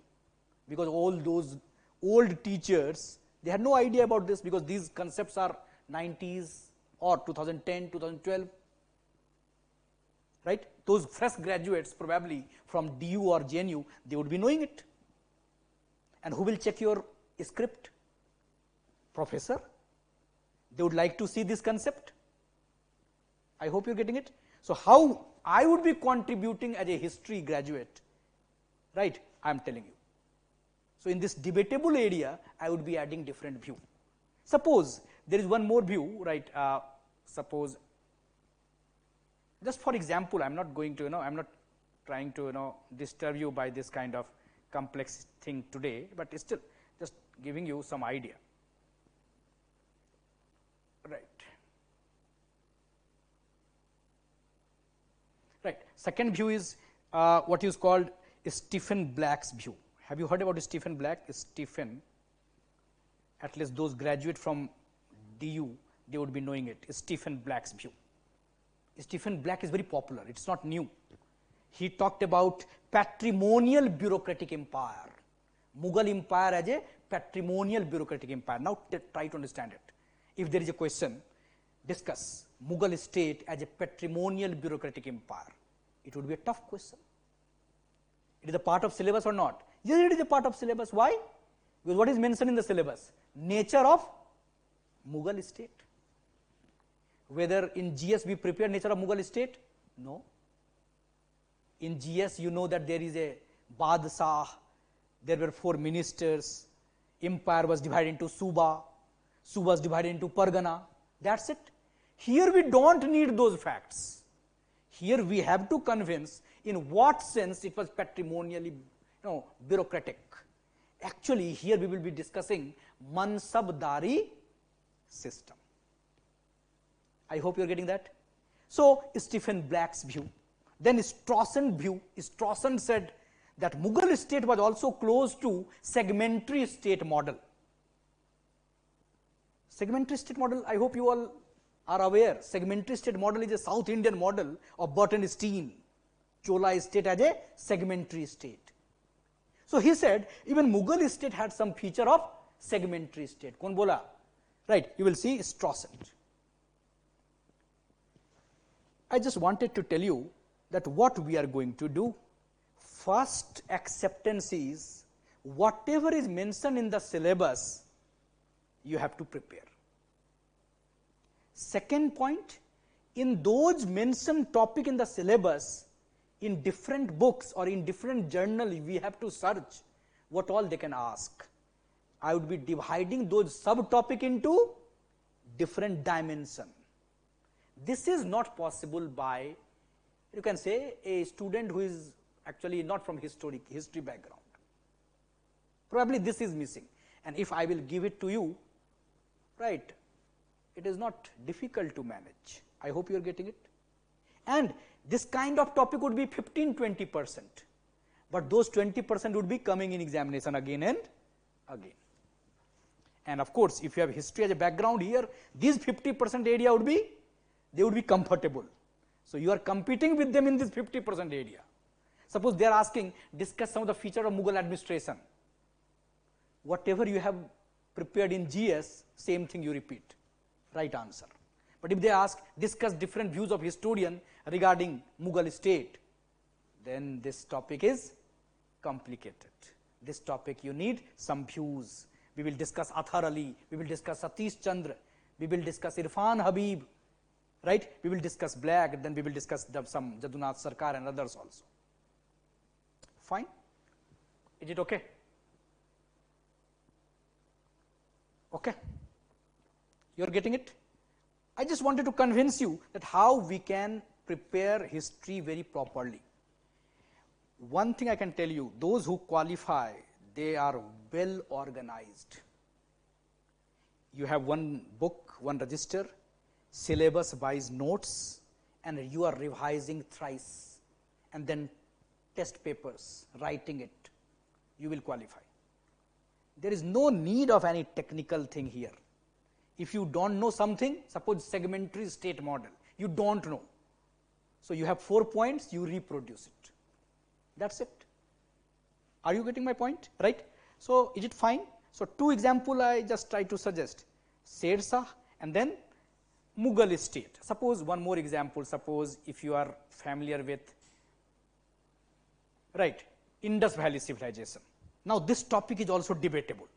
because all those old teachers, they had no idea about this, because these concepts are 90s or 2010, 2012. Right? Those fresh graduates probably from DU or JNU, they would be knowing it. And who will check your script? Professor. They would like to see this concept. I hope you are getting it. So how I would be contributing as a history graduate, right? I am telling you. So in this debatable area, I would be adding different view. Suppose there is one more view, right? Suppose, just for example, I am not going to, I am not trying to, disturb you by this kind of complex thing today, but it's still just giving you some idea. Right. Right. Second view is what is called Stephen Black's view. Have you heard about Stephen Black? Stephen, at least those graduate from DU, they would be knowing it. Stephen Black's view. Stephen Black is very popular. It's not new. He talked about patrimonial bureaucratic empire. Mughal empire as a patrimonial bureaucratic empire. Now try to understand it. If there is a question, discuss Mughal state as a patrimonial bureaucratic empire. It would be a tough question. It is a part of syllabus or not? Yes, it is a part of syllabus. Why? Because what is mentioned in the syllabus? Nature of Mughal state. Whether in GS we prepare nature of Mughal state? No. In GS you know that there is a Badshah, there were 4 ministers, empire was divided into Suba, Suba was divided into Pargana. That's it. Here we don't need those facts. Here we have to convince in what sense it was patrimonially bureaucratic. Actually, here we will be discussing Mansabdari system. I hope you are getting that. So, Stephen Black's view. Then Strawson view. Strawson said that Mughal state was also close to segmentary state model. Segmentary state model, I hope you all are aware segmentary state model is a South Indian model of Burton-Steen, Chola state as a segmentary state. So he said even Mughal state had some feature of segmentary state. Kaun bola? Right, you will see Strawsett. I just wanted to tell you that what we are going to do. First acceptance is whatever is mentioned in the syllabus, you have to prepare. Second point, in those mentioned topic in the syllabus, in different books or in different journal, we have to search what all they can ask. I would be dividing those subtopic into different dimension. This is not possible by, you can say, a student who is actually not from history background. Probably this is missing, and if I will give it to you, right, it is not difficult to manage. I hope you are getting it. And this kind of topic would be 15-20%, but those 20% would be coming in examination again and again. And of course, if you have history as a background here, these 50% area would be, they would be comfortable. So you are competing with them in this 50% area. Suppose they are asking, discuss some of the features of Mughal administration. Whatever you have prepared in GS, same thing you repeat, right answer. But if they ask, discuss different views of historian regarding Mughal state, then this topic is complicated. This topic you need some views. We will discuss Athar Ali, we will discuss Satish Chandra, we will discuss Irfan Habib, right? We will discuss Black, then we will discuss some Jadunath Sarkar and others also. Fine? Is it okay? Okay? You are getting it? I just wanted to convince you that how we can prepare history very properly. One thing I can tell you, those who qualify, they are well organized. You have one book, one register, syllabus wise notes, and you are revising thrice, and then test papers, writing it, you will qualify. There is no need of any technical thing here. If you don't know something, suppose segmentary state model, you don't know. So you have 4 points, you reproduce it. That's it. Are you getting my point? Right? So is it fine? So 2 example I just try to suggest, Sher Shah and then Mughal state. Suppose one more example, suppose if you are familiar with, right, Indus Valley civilization. Now this topic is also debatable.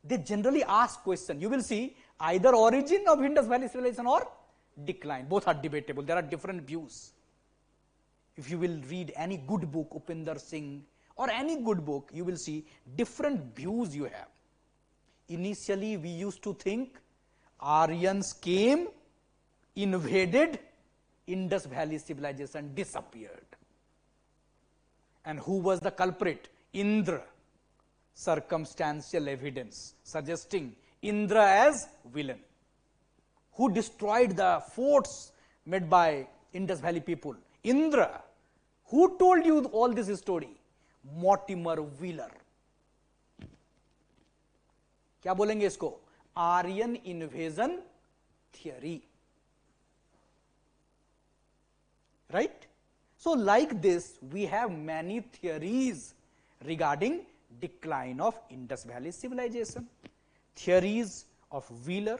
They generally ask question, you will see either origin of Indus Valley civilization or decline, both are debatable, there are different views. If you will read any good book, Upinder Singh or any good book, you will see different views you have. Initially we used to think Aryans came, invaded, Indus Valley civilization disappeared. And who was the culprit? Indra. Circumstantial evidence suggesting Indra as villain. Who destroyed the forts made by Indus Valley people? Indra. Who told you all this story? Mortimer Wheeler. क्या बोलेंगे इसको? Aryan invasion theory. Right? So like this, we have many theories regarding decline of Indus Valley civilization. Theories of Wheeler,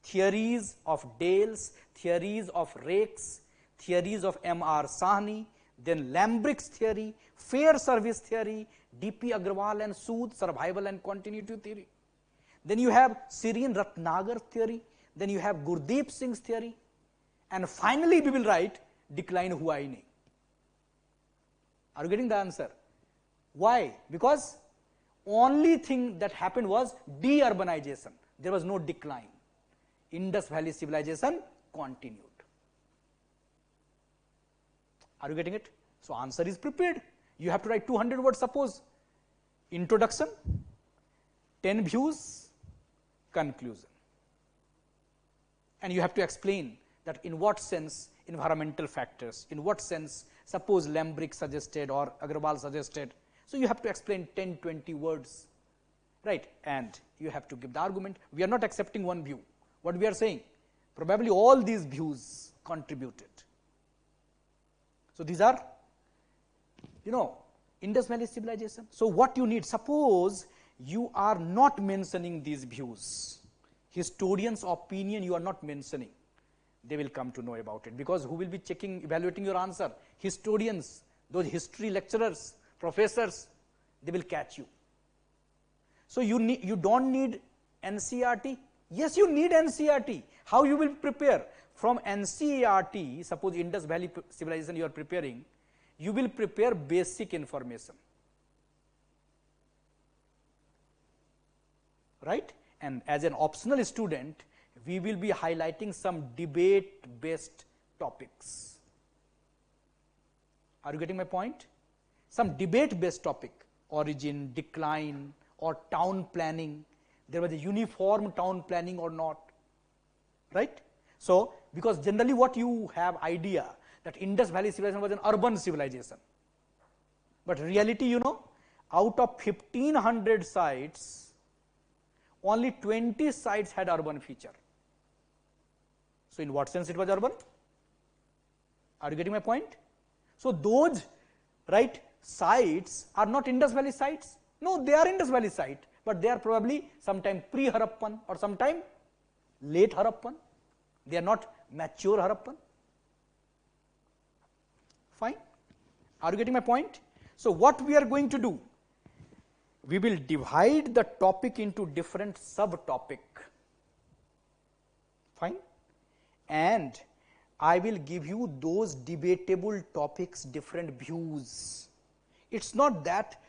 theories of Dales, theories of Rakes, theories of M.R. Sahni, then Lambrick's theory, fair service theory, D.P. Agrawal and Sood, survival and continuity theory. Then you have Syrian Ratnagar theory, then you have Gurdeep Singh's theory, and finally we will write decline hua hi nahi. Are you getting the answer? Why? Because only thing that happened was de-urbanization. There was no decline. Indus Valley civilization continued. Are you getting it? So answer is prepared. You have to write 200 words, suppose. Introduction, 10 views, conclusion. And you have to explain that in what sense environmental factors, in what sense suppose Lambrick suggested or Agrawal suggested. So you have to explain 10-20 words, right? And you have to give the argument. We are not accepting one view. What we are saying, Probably all these views contributed. So these are, Indus Valley civilization. So what you need, suppose you are not mentioning these views, historians' opinion you are not mentioning, they will come to know about it, because who will be evaluating your answer? Historians, those history lecturers, professors, they will catch you. So you don't need NCERT. Yes, you need NCERT. How you will prepare? From NCERT, suppose Indus Valley civilization you are preparing, you will prepare basic information, right? And as an optional student, we will be highlighting some debate-based topics. Are you getting my point? Some debate-based topic, origin, decline, or town planning. There was a uniform town planning or not, right? So, because generally what you have idea that Indus Valley civilization was an urban civilization, but reality, out of 1500 sites, only 20 sites had urban feature. So, in what sense it was urban? Are you getting my point? So, those sites are not Indus Valley sites. No, they are Indus Valley site, but they are probably sometime pre-Harappan or sometime late Harappan. They are not mature Harappan. Fine. Are you getting my point? So, what we are going to do? We will divide the topic into different subtopic. Fine. And I will give you those debatable topics, different views. It's not that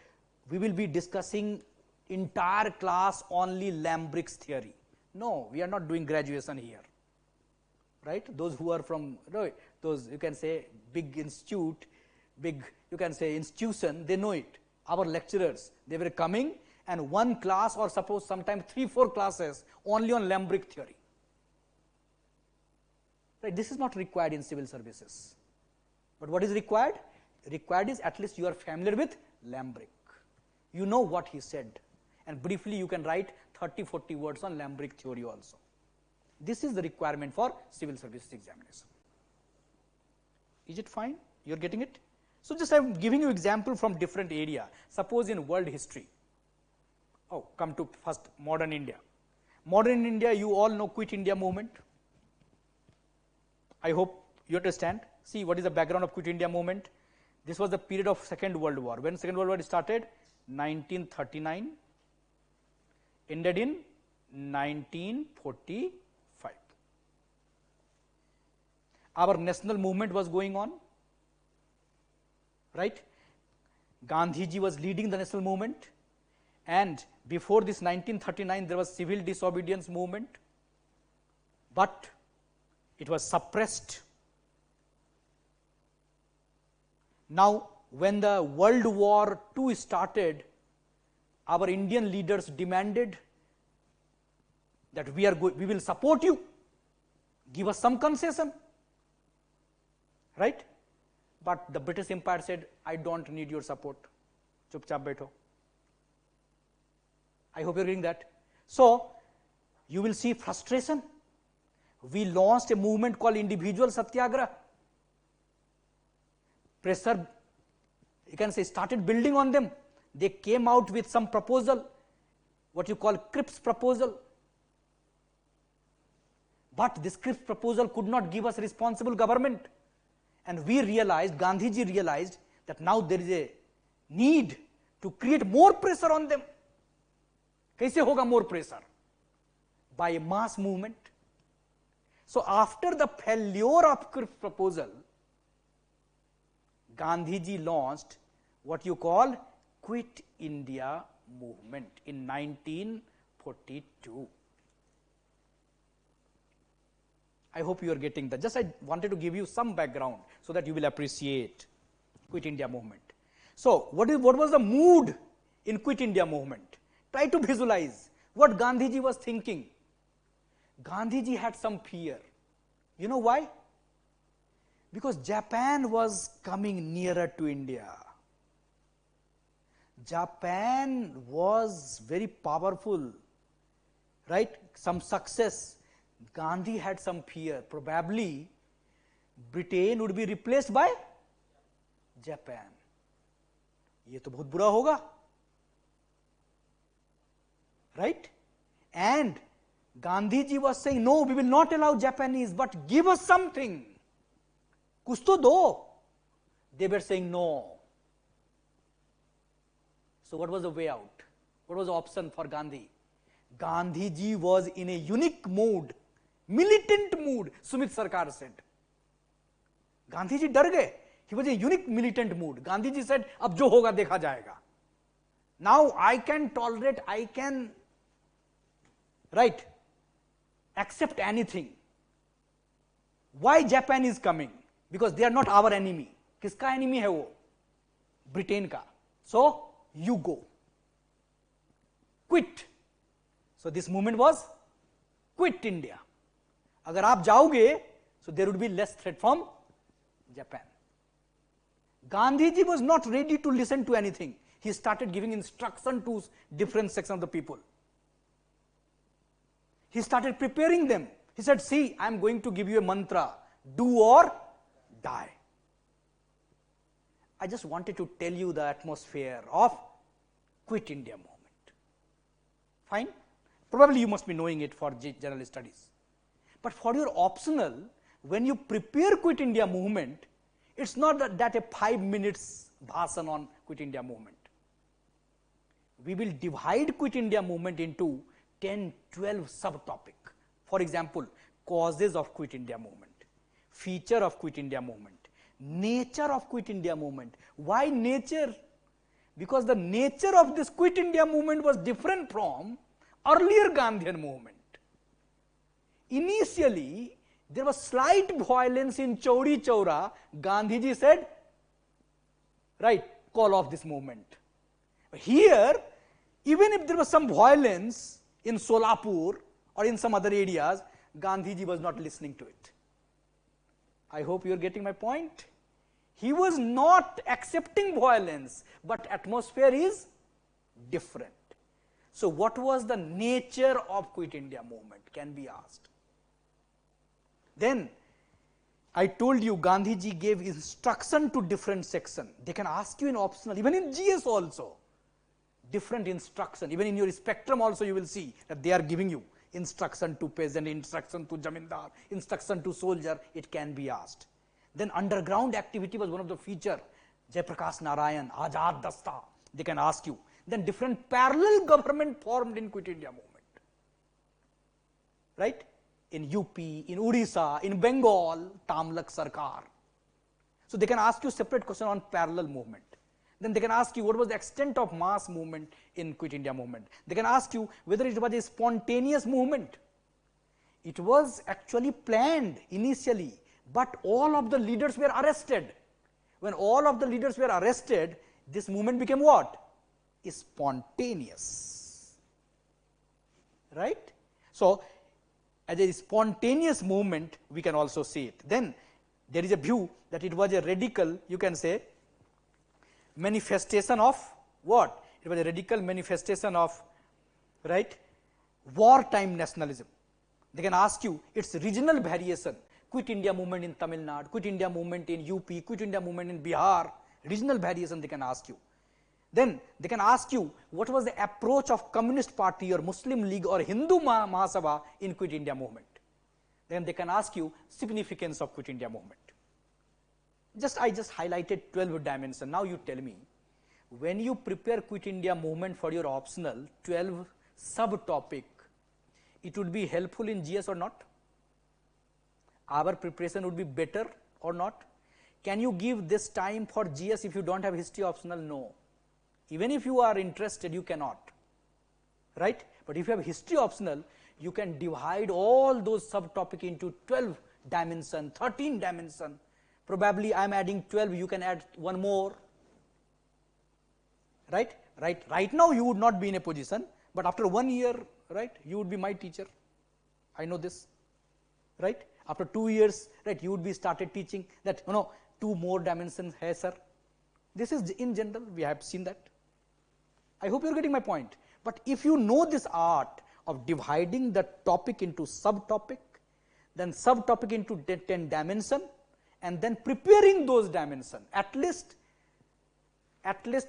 we will be discussing entire class only Lambrick's theory. No, we are not doing graduation here, right? Those who are from, those you can say big institute, big you can say institution, they know it. Our lecturers, they were coming and one class or suppose sometimes 3-4 classes only on Lambrick theory. Right? This is not required in civil services. But what is required? Required is at least you are familiar with Lambrick. You know what he said, and briefly you can write 30-40 words on Lambrick theory also. This is the requirement for civil services examination. Is it fine? You are getting it? So, just I am giving you example from different area. Suppose in world history, come to first modern India. Modern India, you all know Quit India movement. I hope you understand. See what is the background of Quit India movement. This was the period of Second World War. When Second World War started? 1939, ended in 1945. Our national movement was going on, right? Gandhiji was leading the national movement, and before this 1939 there was civil disobedience movement, but it was suppressed. Now, when the World War II started, our Indian leaders demanded that we will support you, give us some concession, right? But the British Empire said, I don't need your support, chupchap baitho. I hope you are getting that. So, you will see frustration. We launched a movement called individual satyagraha. Pressure, you can say, started building on them. They came out with some proposal, what you call Cripps proposal. But this Cripps proposal could not give us responsible government. And we realized, Gandhiji realized, that now there is a need to create more pressure on them. Kaise hoga more pressure? By a mass movement. So, after the failure of Cripps proposal, Gandhiji launched what you call Quit India movement in 1942. I hope you are getting that. Just I wanted to give you some background so that you will appreciate Quit India movement. So, what was the mood in Quit India movement? Try to visualize what Gandhiji was thinking. Gandhiji had some fear. You know why? Because Japan was coming nearer to India. Japan was very powerful, right? Some success. Gandhi had some fear. Probably Britain would be replaced by Japan. ये तो बहुत बुरा होगा, right? And Gandhiji was saying, no, we will not allow Japanese, but give us something. कुछ तो दो. They were saying no. So what was the way out? What was the option for Gandhi? Gandhiji was in a unique mood, militant mood, Sumit Sarkar said. Gandhiji डर गए. He was a unique militant mood. Gandhiji said, अब जो होगा देखा जाएगा. Now I can tolerate, I can, right, accept anything. Why Japan is coming? Because they are not our enemy. किसका enemy है वो? Britain का. So you go. Quit. So this movement was quit India. अगर आप जाओगे, so there would be less threat from Japan. Gandhiji was not ready to listen to anything. He started giving instruction to different sections of the people. He started preparing them. He said, see, I am going to give you a mantra, do or die. I just wanted to tell you the atmosphere of Quit India movement. Fine? Probably you must be knowing it for general studies. But for your optional, when you prepare Quit India movement, it's not that a 5 minutes bhasan on Quit India movement. We will divide Quit India movement into 10, 12 subtopic. For example, causes of Quit India movement, feature of Quit India movement, nature of Quit India movement. Why nature? Because the nature of this Quit India movement was different from earlier Gandhian movement. Initially, there was slight violence in Chauri Chaura. Gandhiji said, right, call off this movement. Here, even if there was some violence in Solapur or in some other areas, Gandhiji was not listening to it. I hope you are getting my point. He was not accepting violence, but atmosphere is different. So what was the nature of Quit India movement, can be asked. Then I told you Gandhiji gave instruction to different sections. They can ask you in optional, even in GS also, different instruction. Even in your spectrum also you will see that they are giving you instruction to peasant, instruction to jamindar, instruction to soldier, it can be asked. Then underground activity was one of the feature. Jayaprakash Narayan, Azad Dasta, they can ask you. Then different parallel government formed in Quit India movement. Right? In UP, in Odisha, in Bengal, Tamlak Sarkar. So they can ask you separate question on parallel movement. Then they can ask you what was the extent of mass movement in Quit India movement. They can ask you whether it was a spontaneous movement. It was actually planned initially, but all of the leaders were arrested. When all of the leaders were arrested, this movement became what? Spontaneous. Right? So, as a spontaneous movement, we can also see it. Then there is a view that it was a radical, you can say, manifestation of what? It was a radical manifestation of, right, wartime nationalism. They can ask you its regional variation. Quit India movement in Tamil Nadu, Quit India movement in UP, Quit India movement in Bihar, regional variation they can ask you. Then they can ask you what was the approach of Communist Party or Muslim League or Hindu Mahasabha in Quit India movement. Then they can ask you significance of Quit India movement. I just highlighted 12 dimensions. Now you tell me, when you prepare Quit India movement for your optional 12 subtopic, it would be helpful in GS or not? Our preparation would be better or not? Can you give this time for GS if you don't have history optional? No. Even if you are interested, you cannot, right? But if you have history optional, you can divide all those subtopic into 12 dimension, 13 dimension. Probably I am adding 12, you can add one more, right? Right now you would not be in a position, but after 1 year, right, you would be my teacher. I know this, right? After 2 years, right, you would be started teaching that, 2 more dimensions hai sir. This is in general, we have seen that. I hope you are getting my point. But if you know this art of dividing the topic into subtopic, then subtopic into 10 dimension, and then preparing those dimension, at least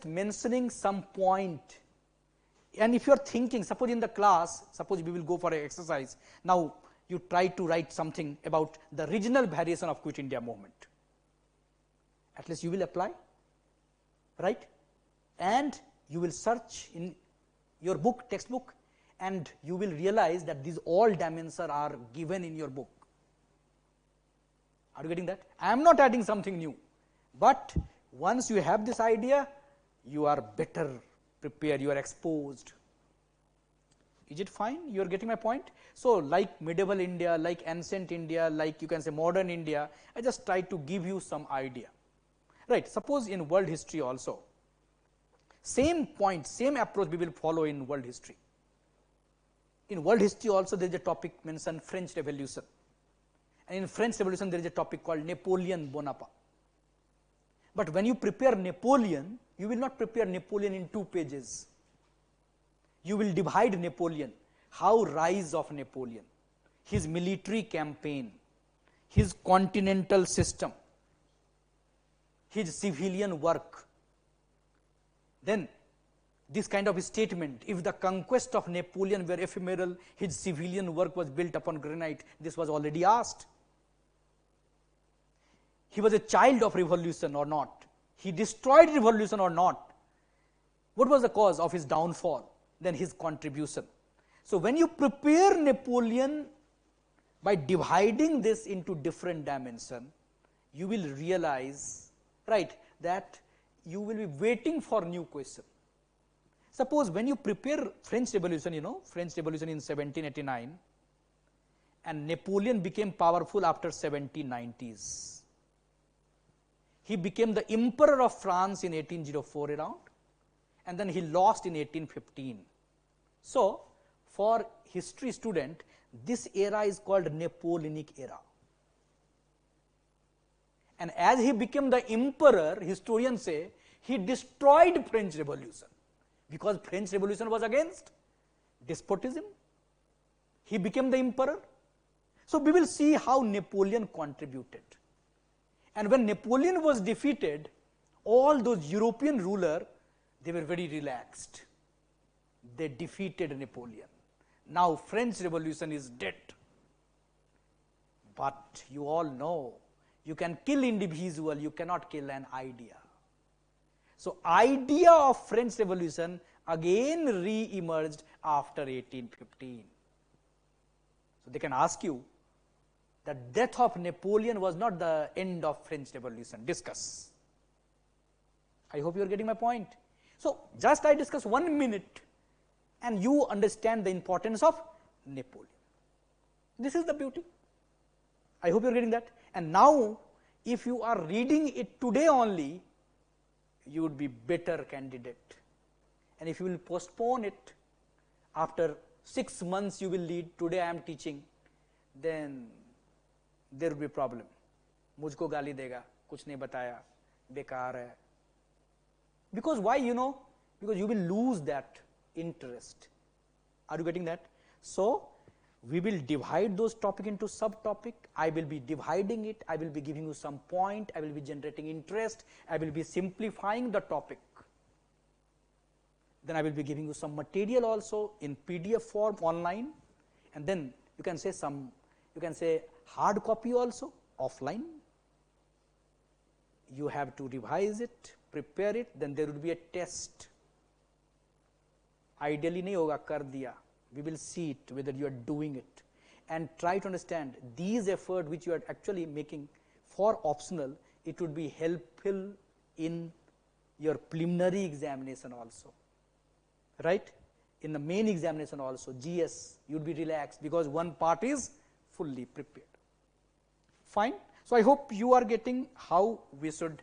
mentioning some point. And if you are thinking, suppose in the class, suppose we will go for an exercise, now you try to write something about the regional variation of Quit India movement, at least you will apply, right? And you will search in your book, textbook, and you will realize that these all dimensions are given in your book. Are you getting that? I am not adding something new, but once you have this idea, you are better prepared, you are exposed. Is it fine? You are getting my point? So, like medieval India, like ancient India, like you can say modern India, I just try to give you some idea. Right? Suppose in world history also, same point, same approach we will follow in world history. In world history also there is a topic mentioned French Revolution, and in French Revolution there is a topic called Napoleon Bonaparte. But when you prepare Napoleon, you will not prepare Napoleon in 2 pages. You will divide Napoleon, how rise of Napoleon, his military campaign, his continental system, his civilian work. Then this kind of statement, if the conquest of Napoleon were ephemeral, his civilian work was built upon granite, this was already asked. He was a child of revolution or not? He destroyed revolution or not? What was the cause of his downfall? Then his contribution. So when you prepare Napoleon by dividing this into different dimensions, you will realize, right, that you will be waiting for new question. Suppose when you prepare French Revolution, you know, French Revolution in 1789, and Napoleon became powerful after 1790s. He became the Emperor of France in 1804 around, and then he lost in 1815. So, for history student, this era is called Napoleonic era. And as he became the emperor, historians say, he destroyed French Revolution, because French Revolution was against despotism. He became the emperor. So, we will see how Napoleon contributed. And when Napoleon was defeated, all those European rulers, they were very relaxed. They defeated Napoleon. Now French Revolution is dead. But you all know, you can kill individual, you cannot kill an idea. So idea of French Revolution again re-emerged after 1815. So they can ask you, the death of Napoleon was not the end of French Revolution. Discuss. I hope you are getting my point. So just I discuss 1 minute, and you understand the importance of Napoleon. This is the beauty. I hope you are getting that. And now, if you are reading it today only, you would be better candidate. And if you will postpone it, after 6 months you will lead, today I am teaching, then there will be problem. मुझको गाली देगा, कुछ नहीं बताया, बेकार है. Because why, you know? Because you will lose that interest. Are you getting that? So we will divide those topic into subtopic. I will be dividing it. I will be giving you some point. I will be generating interest. I will be simplifying the topic. Then I will be giving you some material also in PDF form online, and then you can say some, you can say hard copy also offline. You have to revise it, prepare it, then there will be a test. Ideally nahi hoga, kar diya. We will see it whether you are doing it, and try to understand these effort which you are actually making for optional, it would be helpful in your preliminary examination also, right? In the main examination also, GS, you would be relaxed because one part is fully prepared. Fine. So I hope you are getting how we should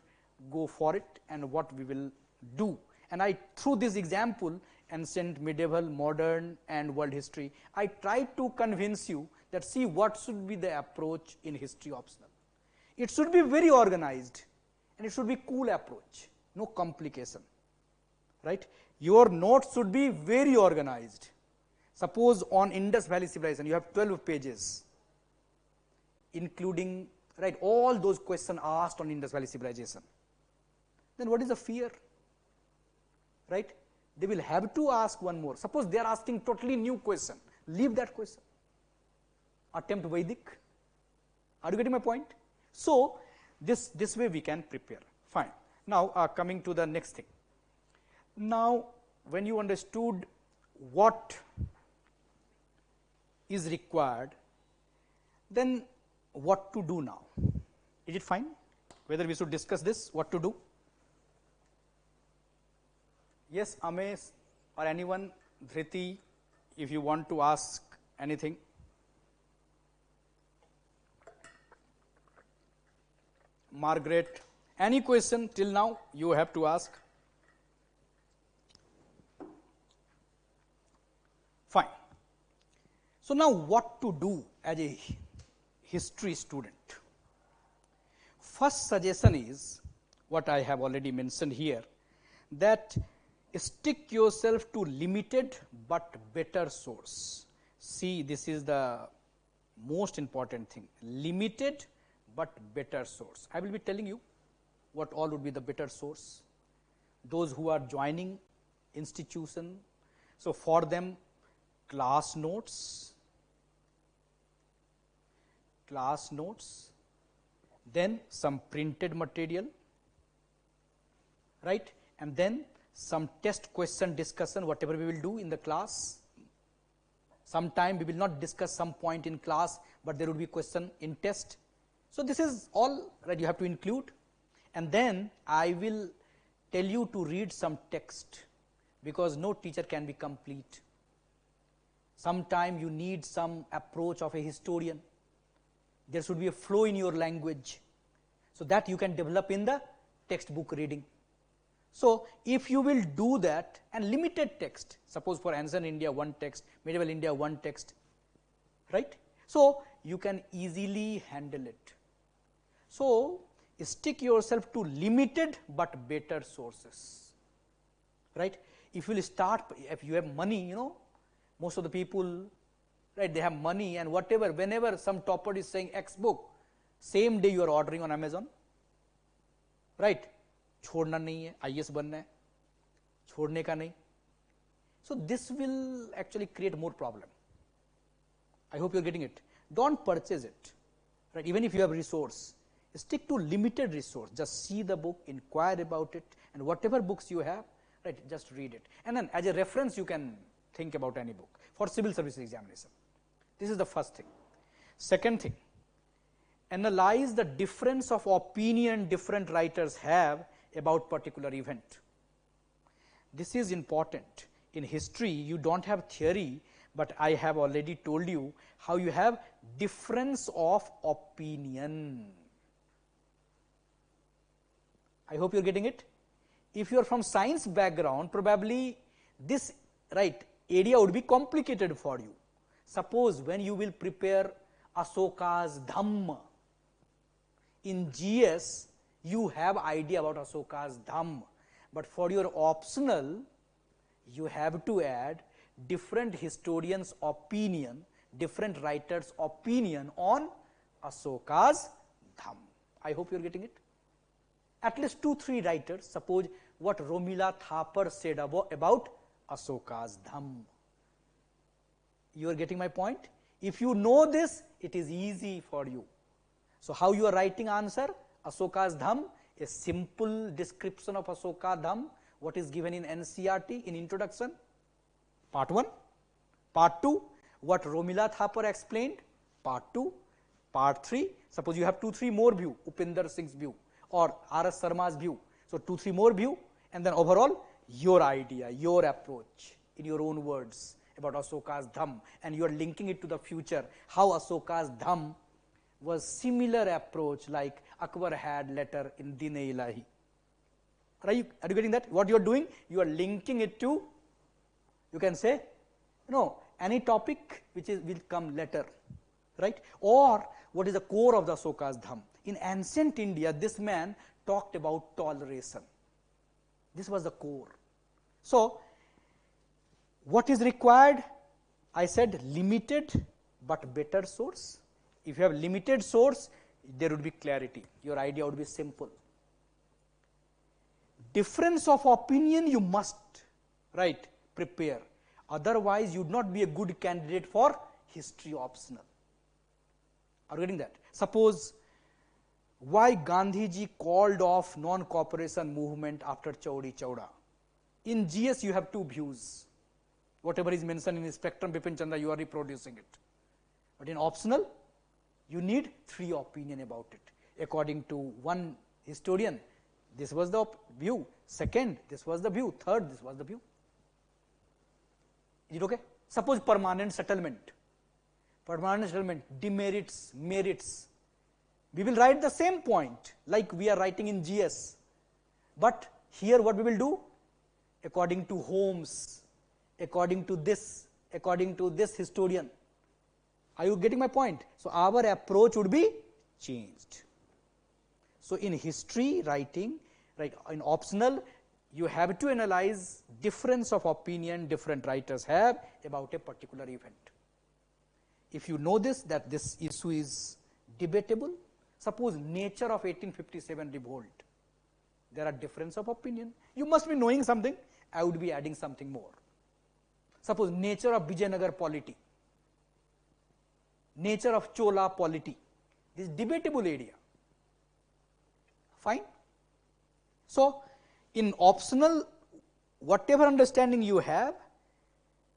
go for it and what we will do. And I, through this example, ancient, medieval, modern and world history, I try to convince you that see what should be the approach in history optional. It should be very organized and it should be cool approach, no complication, right? Your notes should be very organized. Suppose on Indus Valley Civilization, you have 12 pages. including, right, all those questions asked on Indus Valley civilization, then what is the fear? Right? They will have to ask one more. Suppose they are asking totally new question, leave that question. Attempt Vedic. Are you getting my point? So, this way we can prepare. Fine. Now, coming to the next thing. Now, when you understood what is required, then what to do now? Is it fine? Whether we should discuss this, what to do? Yes, Amesh or anyone, Dhriti, if you want to ask anything. Margaret, any question till now you have to ask? Fine. So, now what to do as a history student? First suggestion is what I have already mentioned here, that stick yourself to limited but better source. See, this is the most important thing, limited but better source. I will be telling you what all would be the better source. Those who are joining institution, so for them class notes, then some printed material, right, and then some test question discussion, whatever we will do in the class. Sometime we will not discuss some point in class, but there will be question in test. So, this is all that you have to include, and then I will tell you to read some text, because no teacher can be complete. Sometime you need some approach of a historian. There should be a flow in your language, so that you can develop in the textbook reading. So, if you will do that, and limited text, suppose for ancient India one text, medieval India one text, right. So, you can easily handle it. So, stick yourself to limited but better sources, right. If you will start, if you have money, you know, most of the people, right, they have money, and whatever, whenever some topper is saying X book, same day you are ordering on Amazon, right. छोड़ना नहीं है, IAS बनना है, छोड़ने का नहीं. So, this will actually create more problem. I hope you are getting it. Don't purchase it, right, even if you have resource. Stick to limited resource, just see the book, inquire about it, and whatever books you have, right, just read it. And then as a reference you can think about any book for civil service examination. This is the first thing. Second thing, analyze the difference of opinion different writers have about particular event. This is important. In history you don't have theory, but I have already told you how you have difference of opinion. I hope you are getting it. If you are from science background, probably this, right, area would be complicated for you. Suppose when you will prepare Ashoka's Dhamma, in GS you have idea about Ashoka's Dhamma, but for your optional you have to add different historians' opinion, different writers' opinion on Ashoka's Dhamma. I hope you are getting it. At least 2-3 writers, suppose what Romila Thapar said about Ashoka's Dhamma. You are getting my point? If you know this, it is easy for you. So, how you are writing answer? Ashoka's Dhamma, a simple description of Ashoka Dhamma, what is given in NCERT in introduction, part 1. Part 2, what Romila Thapar explained, part 2. Part 3, suppose you have 2-3 more view, Upinder Singh's view or R.S. Sharma's view. So, 2-3 more view, and then overall your idea, your approach in your own words about Ashoka's Dhamma, and you are linking it to the future, how Ashoka's Dhamma was similar approach like Akbar had later in Din-e-Ilahi. Are you getting that? What you are doing? You are linking it to, you can say, any topic which will come later, right? Or what is the core of the Ashoka's Dhamma? In ancient India, this man talked about toleration. This was the core. So, what is required? I said limited but better source. If you have limited source, there would be clarity. Your idea would be simple. Difference of opinion you must, right, prepare. Otherwise, you would not be a good candidate for history optional. Are you getting that? Suppose, why Gandhiji called off non-cooperation movement after Chaudi Chauda? In GS, you have two views. Whatever is mentioned in the spectrum, Bipin Chandra, you are reproducing it. But in optional, you need three opinion about it. According to one historian, this was the view. Second, this was the view. Third, this was the view. Is it okay? Suppose permanent settlement. Permanent settlement, demerits, merits. We will write the same point like we are writing in GS. But here what we will do? According to Holmes, according to this historian. Are you getting my point? So, our approach would be changed. So, in history writing, right, in optional, you have to analyze difference of opinion different writers have about a particular event. If you know this, that this issue is debatable, suppose nature of 1857 revolt, there are difference of opinion. You must be knowing something, I would be adding something more. Suppose nature of Vijayanagar polity, nature of Chola polity, this is debatable area. Fine. So, in optional, whatever understanding you have,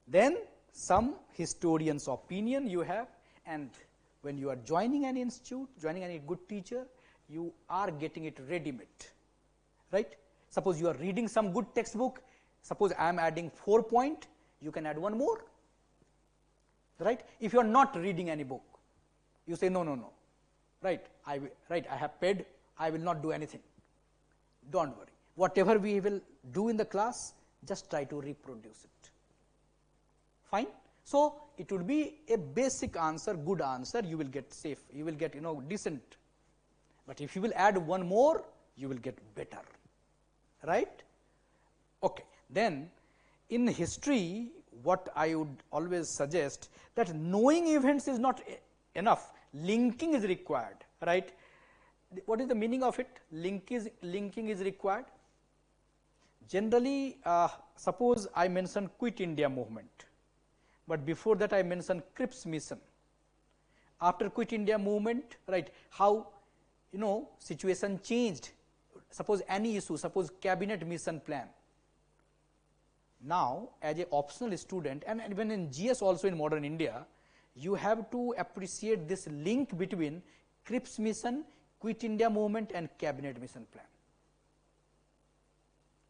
then some historian's opinion you have, and when you are joining an institute, joining any good teacher, you are getting it ready-made, right? Suppose you are reading some good textbook, suppose I am adding 4 points, you can add one more, right? If you are not reading any book, you say no, right? I have paid, I will not do anything. Don't worry. Whatever we will do in the class, just try to reproduce it. Fine. So, it would be a basic answer, good answer, you will get safe, you will get decent. But if you will add one more, you will get better, right? Okay. Then in history, what I would always suggest, that knowing events is not enough, linking is required, right? What is the meaning of it? Linking is required. Generally, suppose I mention Quit India movement, but before that I mentioned Cripps mission. After Quit India movement, right, how situation changed. Suppose any issue, suppose cabinet mission plan. Now, as an optional student, and even in GS also in modern India, you have to appreciate this link between Cripps mission, Quit India movement and cabinet mission plan.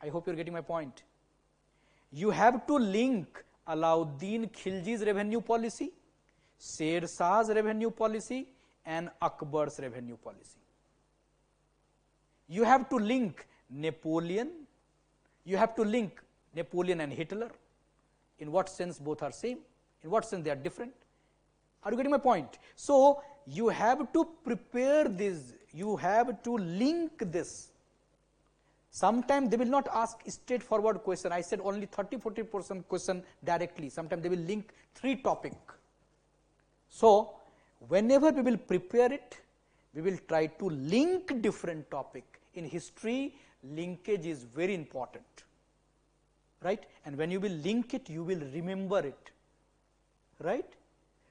I hope you are getting my point. You have to link Alauddin Khilji's revenue policy, Sher Shah's revenue policy and Akbar's revenue policy. You have to link Napoleon, you have to link Napoleon and Hitler. In what sense both are same? In what sense they are different? Are you getting my point? So, you have to prepare this, you have to link this. Sometimes they will not ask straightforward question. I said only 30-40% question directly. Sometimes they will link 3 topics. So, whenever we will prepare it, we will try to link different topic. In history, linkage is very important, right? And when you will link it, you will remember it, right?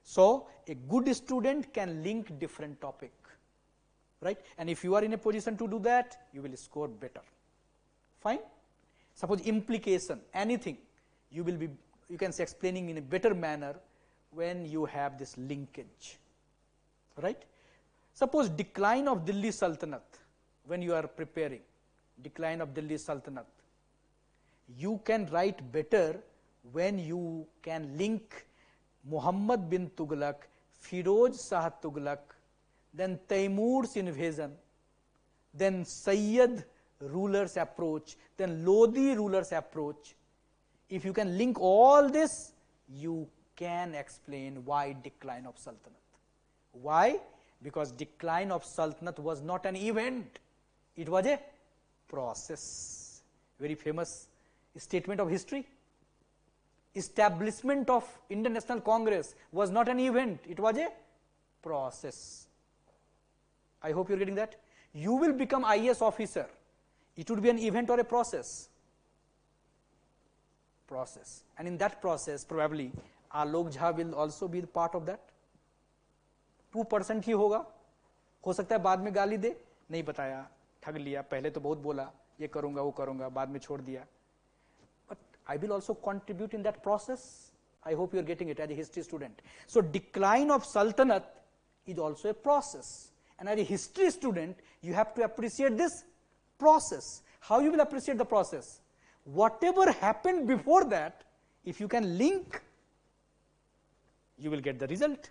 So, a good student can link different topic, right? And if you are in a position to do that, you will score better. Fine. Suppose implication, anything, you can say explaining in a better manner when you have this linkage, right? Suppose decline of Delhi Sultanate, when you are preparing, decline of Delhi Sultanate, you can write better when you can link Muhammad bin Tughlaq, Firoz Shah Tughlaq, then Taimur's invasion, then Sayyid ruler's approach, then Lodi ruler's approach. If you can link all this, you can explain why decline of Sultanate. Why? Because decline of Sultanate was not an event, it was a process. Very famous statement of history. Establishment of Indian National Congress was not an event, it was a process. I hope you're getting that. You will become IAS officer. It would be an event or a process. Process. And in that process, probably Alok Jha will also be the part of that. 2% ही होगा, हो सकता है बाद में गाली दे, नहीं बताया, ठग लिया, पहले तो बहुत बोला, ये करूंगा वो करूंगा, बाद में छोड़ दिया. But I will also contribute in that process. I hope you are getting it as a history student. So decline of Sultanate is also a process. And as a history student, you have to appreciate this process. How you will appreciate the process? Whatever happened before that, if you can link, you will get the result,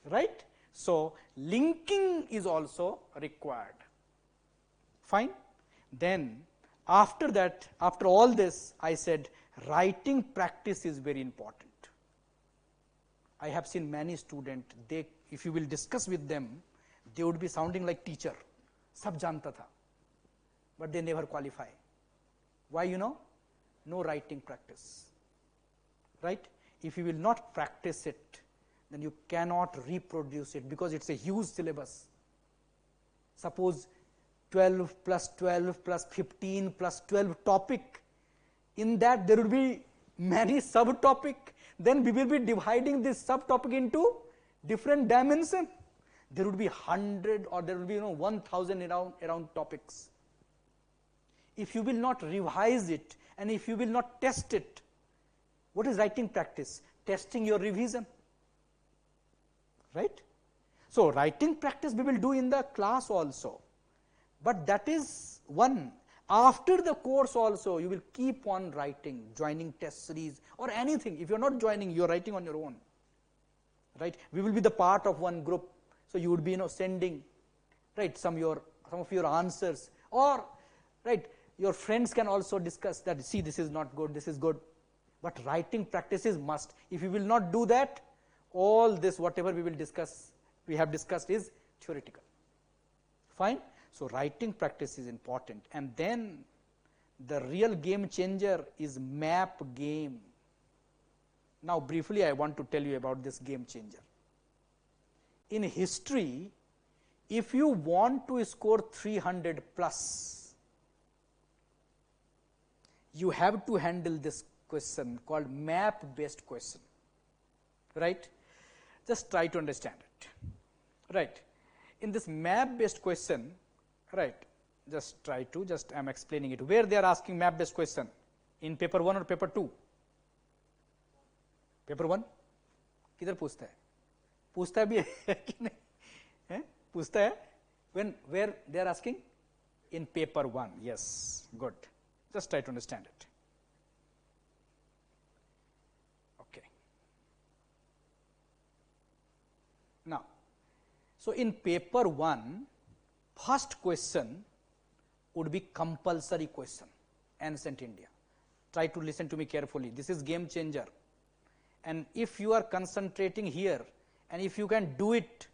right? So linking is also required. Fine. Then after that, after all this, I said writing practice is very important. I have seen many students, they, if you will discuss with them, they would be sounding like teacher, sab janta tha, but they never qualify. Why, you know? No writing practice, right? If you will not practice it, then you cannot reproduce it, because it's a huge syllabus. Suppose 12 plus 12 plus 15 plus 12 topic, in that there will be many subtopic, then we will be dividing this subtopic into different dimension. There would be 100 or there will be 1000 around topics. If you will not revise it and if you will not test it, what is writing practice? Testing your revision, right? So writing practice we will do in the class also, but that is one. After the course also you will keep on writing, joining test series or anything. If you are not joining, you are writing on your own, right? We will be the part of one group, so you would be sending, right, some of your answers, or right, your friends can also discuss that, see, this is not good, this is good. But writing practice is must. If you will not do that, all this whatever we have discussed is theoretical. Fine. So writing practice is important. And then the real game changer is map game. Now briefly I want to tell you about this game changer. In history, if you want to score 300 plus, you have to handle this question called map based question, right? Just try to understand it, right? In this map based question, right, just try to, I am explaining it. Where they are asking map based question? In paper 1 or paper 2? Paper 1? किधर पूछता है? पूछता भी है कि नहीं? पूछता है? Where they are asking? In paper 1, yes, good. Just try to understand it. Okay. Now, so in paper 1, first question would be compulsory question, ancient India. Try to listen to me carefully. This is game changer. And if you are concentrating here, and if you can do it,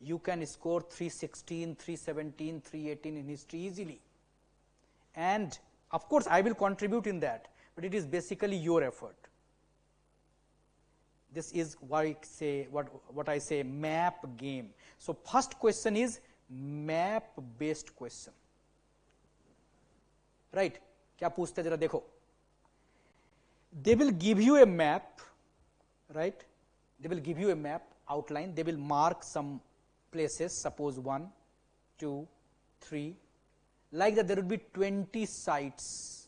you can score 316, 317, 318 in history easily. And of course, I will contribute in that, but it is basically your effort. This is what I say map game. So first question is map based question, right? क्या पूछते हैं जरा देखो. They will give you a map, right? They will give you a map outline. They will mark some places, suppose 1, 2, 3. Like that, there would be 20 sites,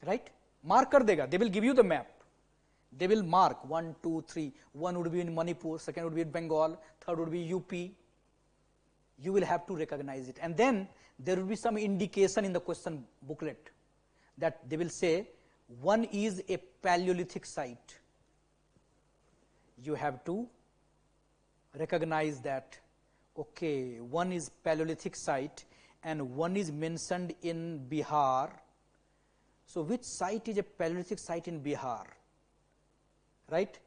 right? Mark kar dega. They will give you the map. They will mark 1, 2, 3. One would be in Manipur, second would be in Bengal, third would be UP. You will have to recognize it. And then there will be some indication in the question booklet that they will say one is a Paleolithic site. You have to recognize that, okay, one is Paleolithic site and one is mentioned in Bihar. So which site is a Paleolithic site in Bihar, right?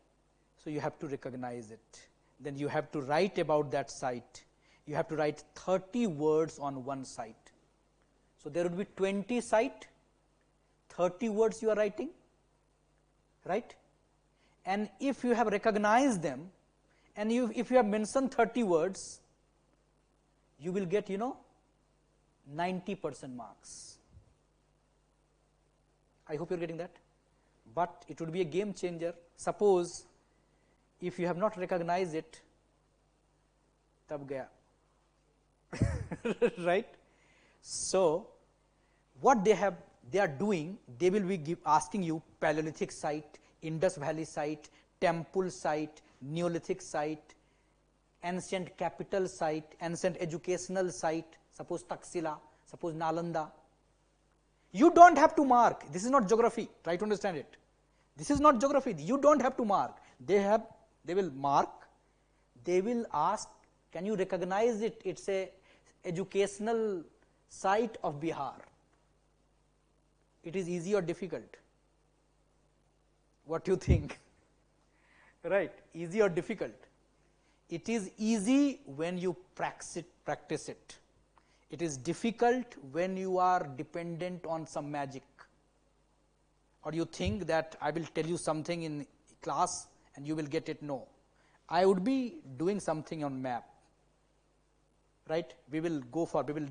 So you have to recognize it. Then you have to write about that site. You have to write 30 words on one site. So there would be 20 site, 30 words you are writing, right? and if you have recognized them, and if you have mentioned 30 words, you will get 90% marks. I hope you are getting that. But it would be a game changer. Suppose if you have not recognized it, tab gaya. Right? So what they are doing, they will be asking you Paleolithic site, Indus Valley site, temple site, Neolithic site, ancient capital site, ancient educational site, suppose Taxila, suppose Nalanda. You don't have to mark. This is not geography. Try to understand it. This is not geography. You don't have to mark. They will mark. They will ask, can you recognize it? It's a educational site of Bihar. It is easy or difficult? What do you think? Right? Easy or difficult? It is easy when you practice it. It is difficult when you are dependent on some magic. Or you think that I will tell you something in class and you will get it. No. I would be doing something on map. Right? We will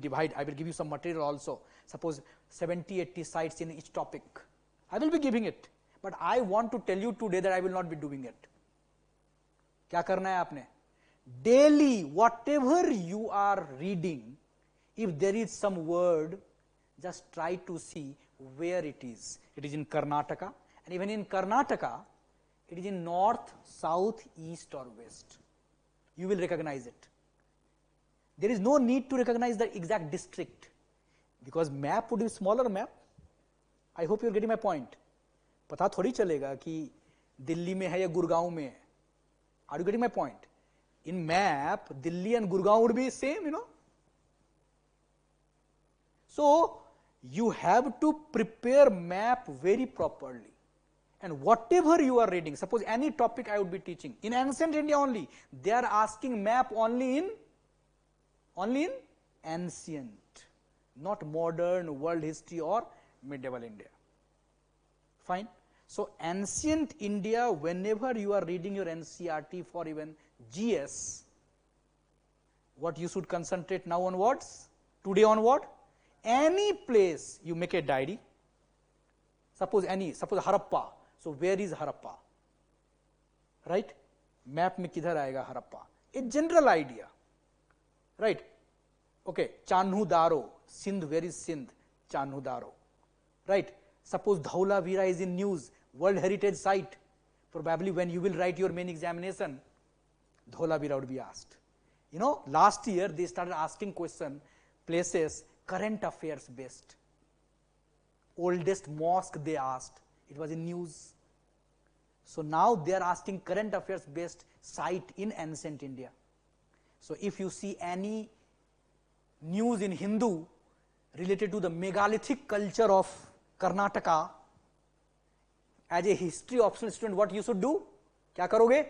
divide. I will give you some material also. Suppose 70, 80 sites in each topic. I will be giving it. But I want to tell you today that I will not be doing it. क्या करना है आपने? Daily, whatever you are reading, if there is some word, just try to see where it is. It is in Karnataka, and even in Karnataka, it is in north, south, east or west. You will recognize it. There is no need to recognize the exact district, because map would be smaller map. I hope you are getting my point. पता थोड़ी चलेगा कि दिल्ली में है या गुड़गांव में है. Are you getting my point? In map, Delhi and Gurgaon would be same, So you have to prepare map very properly. And whatever you are reading, suppose any topic I would be teaching, in ancient India only, they are asking map only in ancient, not modern world history or medieval India. Fine. So ancient India, whenever you are reading your NCERT for even GS, what you should concentrate now on what? Today on what? Any place you make a diary. Suppose Harappa. So where is Harappa? Right? Map में किधर आएगा Harappa? A general idea. Right? Okay. Chanhu Daro. Sindh. Where is Sindh? Chanhu Daro. Right? Suppose Dhaulavira is in news. World Heritage Site. Probably when you will write your main examination, Dhaulavira would be asked. Last year they started asking places, current affairs based. Oldest mosque they asked. It was in news. So now they are asking current affairs based site in ancient India. So if you see any news in Hindu related to the megalithic culture of Karnataka, as a history optional student, what you should do? क्या करोगे?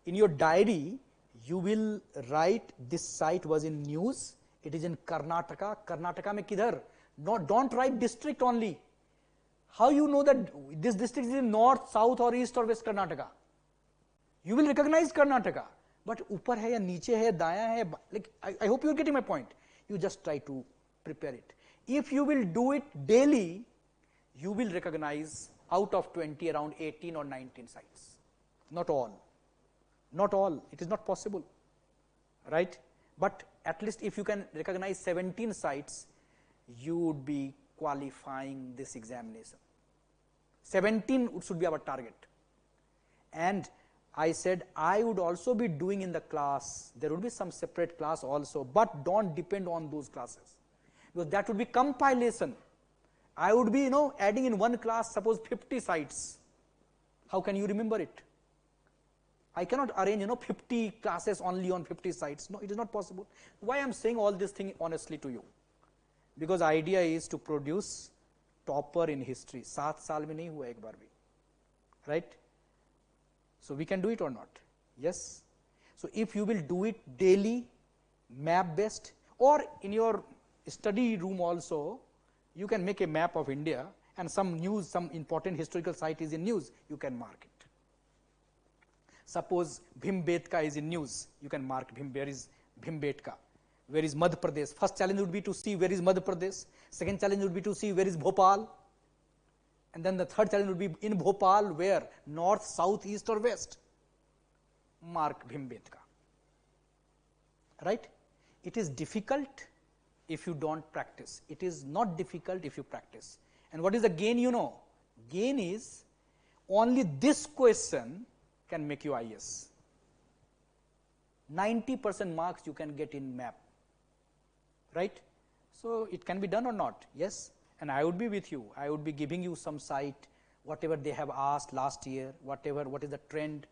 In your diary, you will write this site was in news. It is in Karnataka. Karnataka में किधर? Don't write district only. How you know that this district is in north, south or east or west Karnataka? You will recognize Karnataka. But ऊपर है या नीचे है, दायां है. Like I hope you are getting my point. You just try to prepare it. If you will do it daily, you will recognize out of 20 around 18 or 19 sites. Not all. Not all. It is not possible. Right? But at least if you can recognize 17 sites, you would be qualifying this examination. 17 should be our target. And I said I would also be doing in the class. There would be some separate class also, but don't depend on those classes, because that would be compilation. I would be, adding in one class, suppose 50 sites. How can you remember it? I cannot arrange, 50 classes only on 50 sites. No, it is not possible. Why I am saying all this thing honestly to you? Because idea is to produce topper in history. 7 साल में नहीं हुआ एक बार भी. Right? So we can do it or not? Yes. So if you will do it daily, map based, or in your study room also, you can make a map of India and some news, some important historical site is in news, you can mark it. Suppose Bhimbetka is in news, you can mark where is Bhimbetka, where is Madhya Pradesh. First challenge would be to see where is Madhya Pradesh, second challenge would be to see where is Bhopal, and then the third challenge would be in Bhopal where, north, south, east or west. Mark Bhimbetka. Right? It is difficult if you don't practice. It is not difficult if you practice. And what is the gain, you know? Gain is only this question can make you IS. 90% marks you can get in map. Right? So it can be done or not? Yes. And I would be with you. I would be giving you some site, whatever they have asked last year, what is the trend,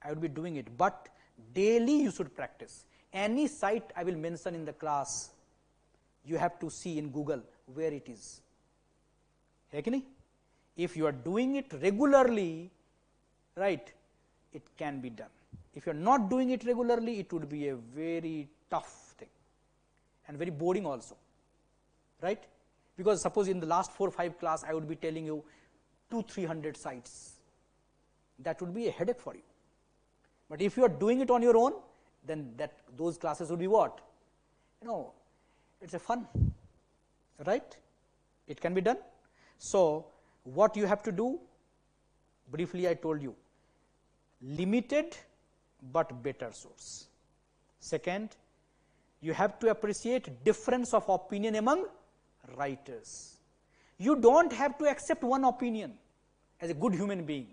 I would be doing it. But daily you should practice. Any site I will mention in the class, you have to see in Google where it is. If you are doing it regularly, right, it can be done. If you are not doing it regularly, it would be a very tough thing and very boring also, right? Because suppose in the last 4 or 5 class I would be telling you 200-300 sites, that would be a headache for you. But if you are doing it on your own, then those classes would be what? It's a fun, right? It can be done. So what you have to do, briefly I told you, limited but better source. Second, you have to appreciate difference of opinion among writers. You don't have to accept one opinion as a good human being.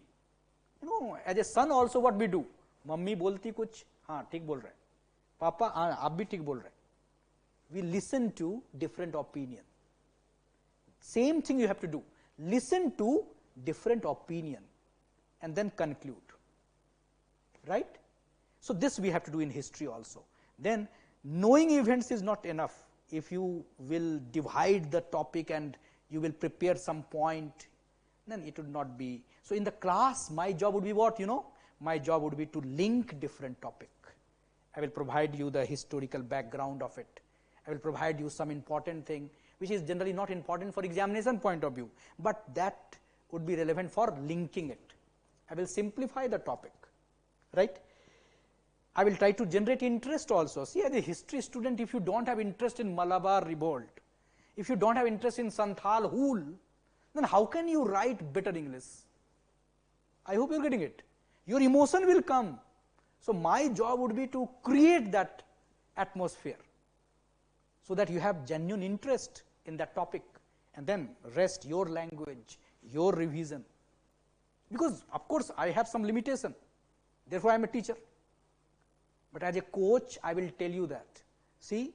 As a son also what we do, mummy बोलती कुछ, हाँ ठीक बोल रहे, पापा हाँ आप भी ठीक बोल रहे. We listen to different opinion. Same thing you have to do. Listen to different opinion and then conclude. Right? So this we have to do in history also. Then knowing events is not enough. If you will divide the topic and you will prepare some point, then it would not be. So in the class, my job would be what? My job would be to link different topic. I will provide you the historical background of it. I will provide you some important thing which is generally not important for examination point of view, but that would be relevant for linking it. I will simplify the topic, right? I will try to generate interest also. See, as a history student, if you don't have interest in Malabar revolt, if you don't have interest in Santhal Hul, then how can you write better English? I hope you are getting it. Your emotion will come. So my job would be to create that atmosphere so that you have genuine interest in that topic, and then rest your language, your revision. Because of course I have some limitation, therefore I am a teacher. But as a coach, I will tell you that, see,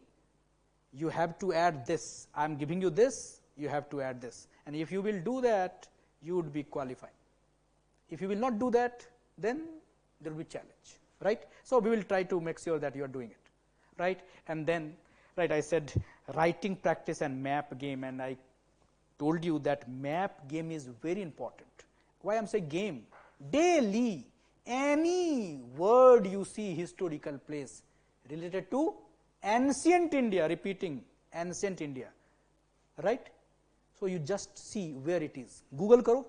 you have to add this. I am giving you this, you have to add this. And if you will do that, you would be qualified. If you will not do that, then there will be challenge, right? So we will try to make sure that you are doing it, right? And then, right, I said writing practice and map game, and I told you that map game is very important. Why I am saying game? Daily, any word you see historical place related to ancient India, repeating ancient India, right? So you just see where it is. Google करो,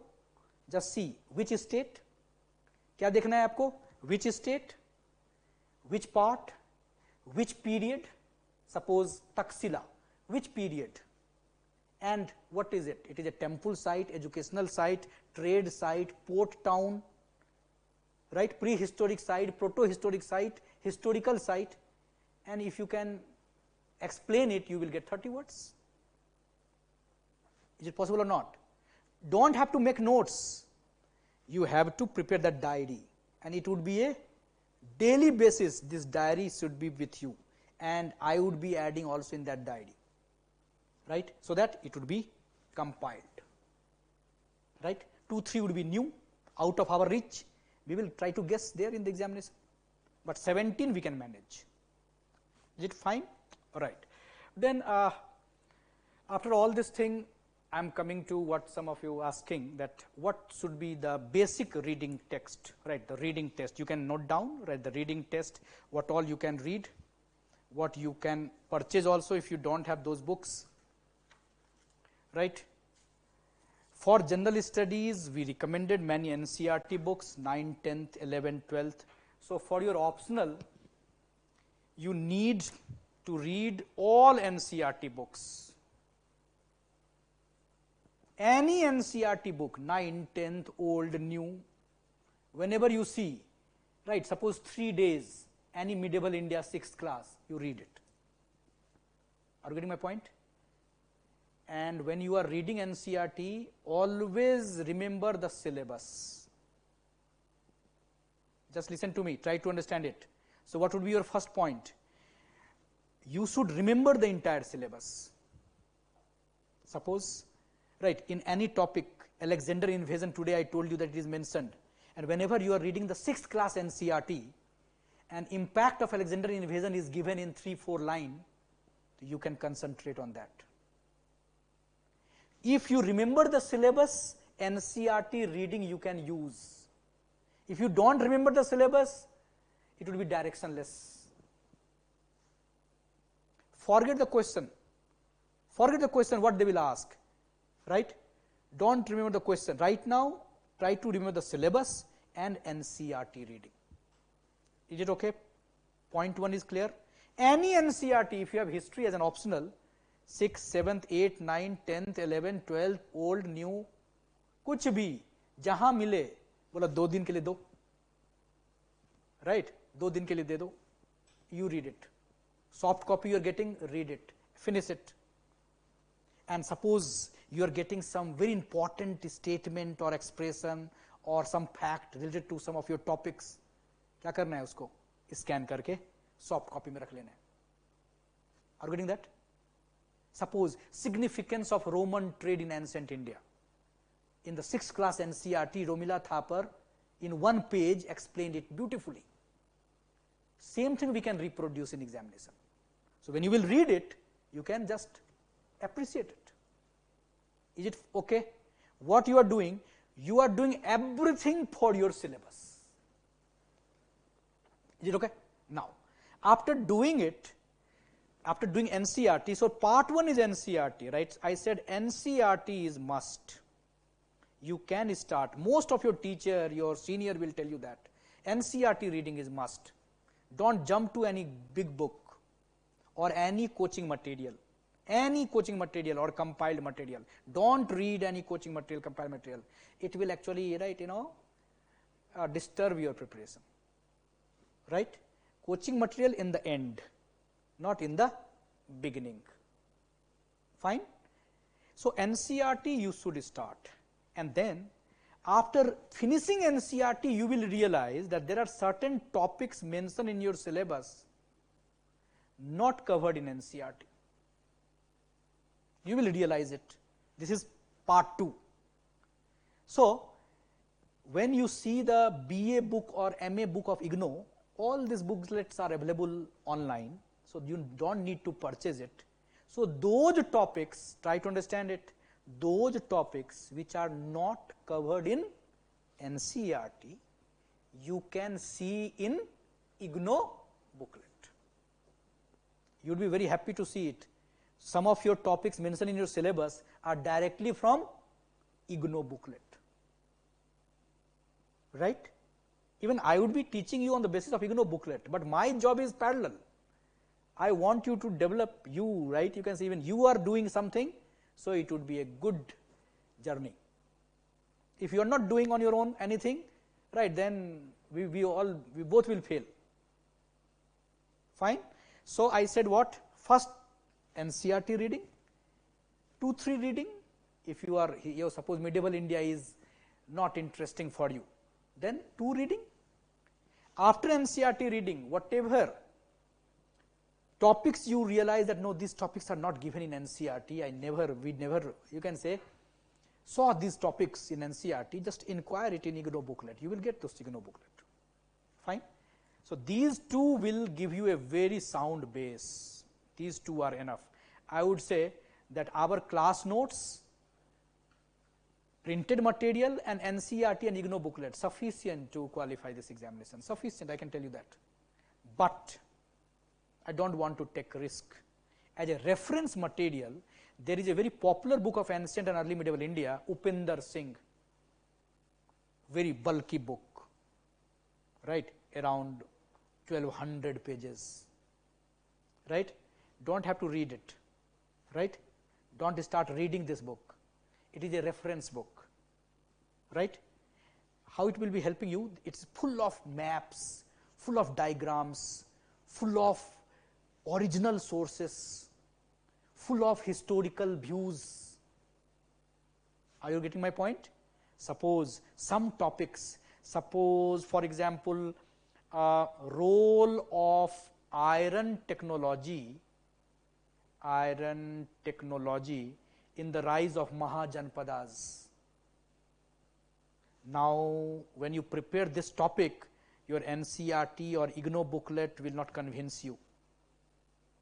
just see which state, क्या देखना है आपको? Which state, which part, which period, suppose Taxila, which period, and what is it? It is a temple site, educational site, trade site, port town, right? Prehistoric site, proto-historic site, historical site, and if you can explain it, you will get 30 words. Is it possible or not? Don't have to make notes. You have to prepare that diary, and it would be a daily basis. This diary should be with you, and I would be adding also in that diary, right? So that it would be compiled, right? 2-3 would be new, out of our reach. We will try to guess there in the examination, but 17 we can manage. Is it fine? All right. Then after all this thing, I am coming to what some of you asking, that what should be the basic reading text, right? The reading test. You can note down, right? The reading test, what all you can read, what you can purchase also if you don't have those books, right? For general studies, we recommended many NCERT books, 9th, 10th, 11th, 12th. So for your optional, you need to read all NCERT books. Any NCERT book, 9th, 10th, old, new, whenever you see, right, suppose 3 days, any medieval India 6th class, you read it. Are you getting my point? And when you are reading NCERT, always remember the syllabus. Just listen to me, try to understand it. So what would be your first point? You should remember the entire syllabus. Suppose, right, in any topic, Alexander invasion, today I told you that it is mentioned. And whenever you are reading the 6th class NCERT, an impact of Alexander invasion is given in 3-4 lines, you can concentrate on that. If you remember the syllabus, NCERT reading you can use. If you don't remember the syllabus, it will be directionless. Forget the question. Forget the question what they will ask, right? Don't remember the question. Right now, try to remember the syllabus and NCERT reading. Is it okay? Point 1 is clear. Any NCERT, if you have history as an optional, 6th, 7th, 8th, 9th, 10th, 11th, 12th, old, new, कुछ भी जहां मिले बोला 2 दिन के लिए दो, right? 2 दिन के लिए दे दो. You read it. Soft copy you are getting, read it, finish it. And suppose you are getting some very important statement or expression or some fact related to some of your topics, क्या करना है उसको scan करके soft copy में रख लेना है. Are you getting that? Suppose significance of Roman trade in ancient India. In the 6th class NCERT, Romila Thapar in 1 page explained it beautifully. Same thing we can reproduce in examination. So when you will read it, you can just appreciate it. Is it okay? What you are doing everything for your syllabus. Is it okay? Now, after doing it, after doing NCERT, so part 1 is NCERT, right? I said NCERT is must. You can start. Most of your teacher, your senior will tell you that. NCERT reading is must. Don't jump to any big book or any coaching material or compiled material. Don't read any coaching material, compiled material. It will actually, right, disturb your preparation. Right? Coaching material in the end, not in the beginning. Fine? So NCERT you should start, and then after finishing NCERT you will realize that there are certain topics mentioned in your syllabus not covered in NCERT. You will realize it. This is part 2. So when you see the BA book or MA book of IGNOU, all these booklets are available online, so you don't need to purchase it. So those topics, try to understand it, those topics which are not covered in NCERT, you can see in IGNOU booklet. You would be very happy to see it. Some of your topics mentioned in your syllabus are directly from IGNOU booklet. Right? Even I would be teaching you on the basis of IGNOU booklet, but my job is parallel. I want you to develop you, right? You can see even you are doing something, so it would be a good journey. If you are not doing on your own anything, right, then we both will fail. Fine? So I said what? First NCERT reading, 2-3 reading. If you are, suppose medieval India is not interesting for you, then 2 reading. After NCERT reading, whatever topics you realize that no, these topics are not given in NCERT, we never, you can say, saw these topics in NCERT, just inquire it in IGNOU booklet. You will get those IGNOU booklet. Fine? So these 2 will give you a very sound base. These 2 are enough. I would say that our class notes, printed material and NCERT and IGNOU booklet sufficient to qualify this examination. Sufficient, I can tell you that. But I don't want to take risk. As a reference material, there is a very popular book of ancient and early medieval India, Upinder Singh. Very bulky book. right, around 1200 pages, right. Don't have to read it, right. Don't start reading this book. It is a reference book, right. How it will be helping you? It's full of maps, full of diagrams, full of original sources, full of historical views. Are you getting my point? Suppose some topics, suppose for example, role of iron technology in the rise of Mahajanpadas. Now, when you prepare this topic, your NCERT or IGNOU booklet will not convince you,